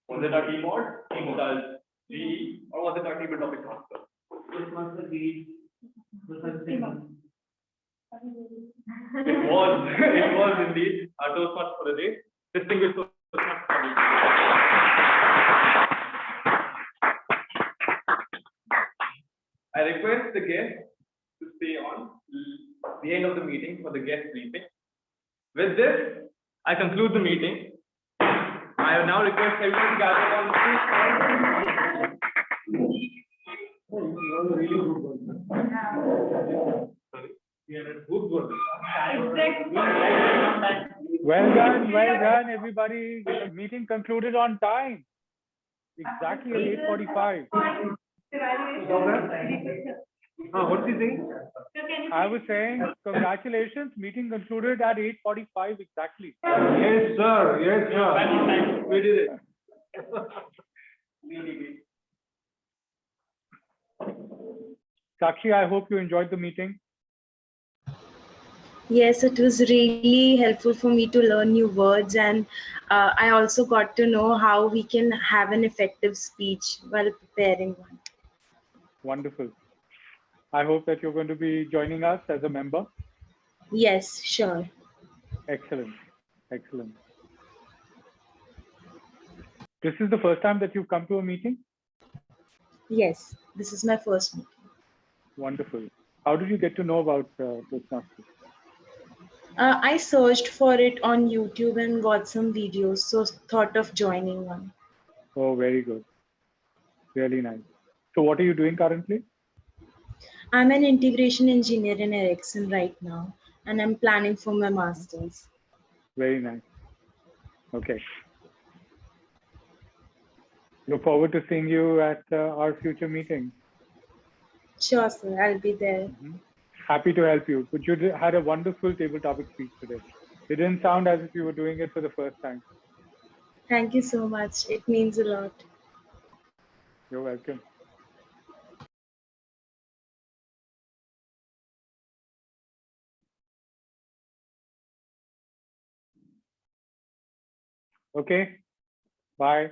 Was it our keyboard, our GE, or was it our tabletop master? It was indeed our Toastmaster for the day. Distinguished Toastmaster. I request the guests to stay on the end of the meeting for the guest briefing. With this, I conclude the meeting. I now request everyone to gather on the Well done, everybody. The meeting concluded on time. Exactly at 8:45. What's he saying? I was saying, congratulations, meeting concluded at 8:45 exactly. Yes, sir. Yes, sir. We did it. Sakshi, I hope you enjoyed the meeting. Yes, it was really helpful for me to learn new words, and I also got to know how we can have an effective speech while preparing one. Wonderful. I hope that you're going to be joining us as a member. Yes, sure. Excellent. Excellent. This is the first time that you've come to a meeting? Yes, this is my first meeting. Wonderful. How did you get to know about Toastmasters? I searched for it on YouTube and got some videos, so thought of joining one. Oh, very good. Really nice. So what are you doing currently? I'm an integration engineer in Ericsson right now, and I'm planning for my master's. Very nice. Okay. Look forward to seeing you at our future meeting. Sure, sir. I'll be there. Happy to help you. But you had a wonderful table topic speech today. It didn't sound as if you were doing it for the first time. Thank you so much. It means a lot. You're welcome. Okay. Bye.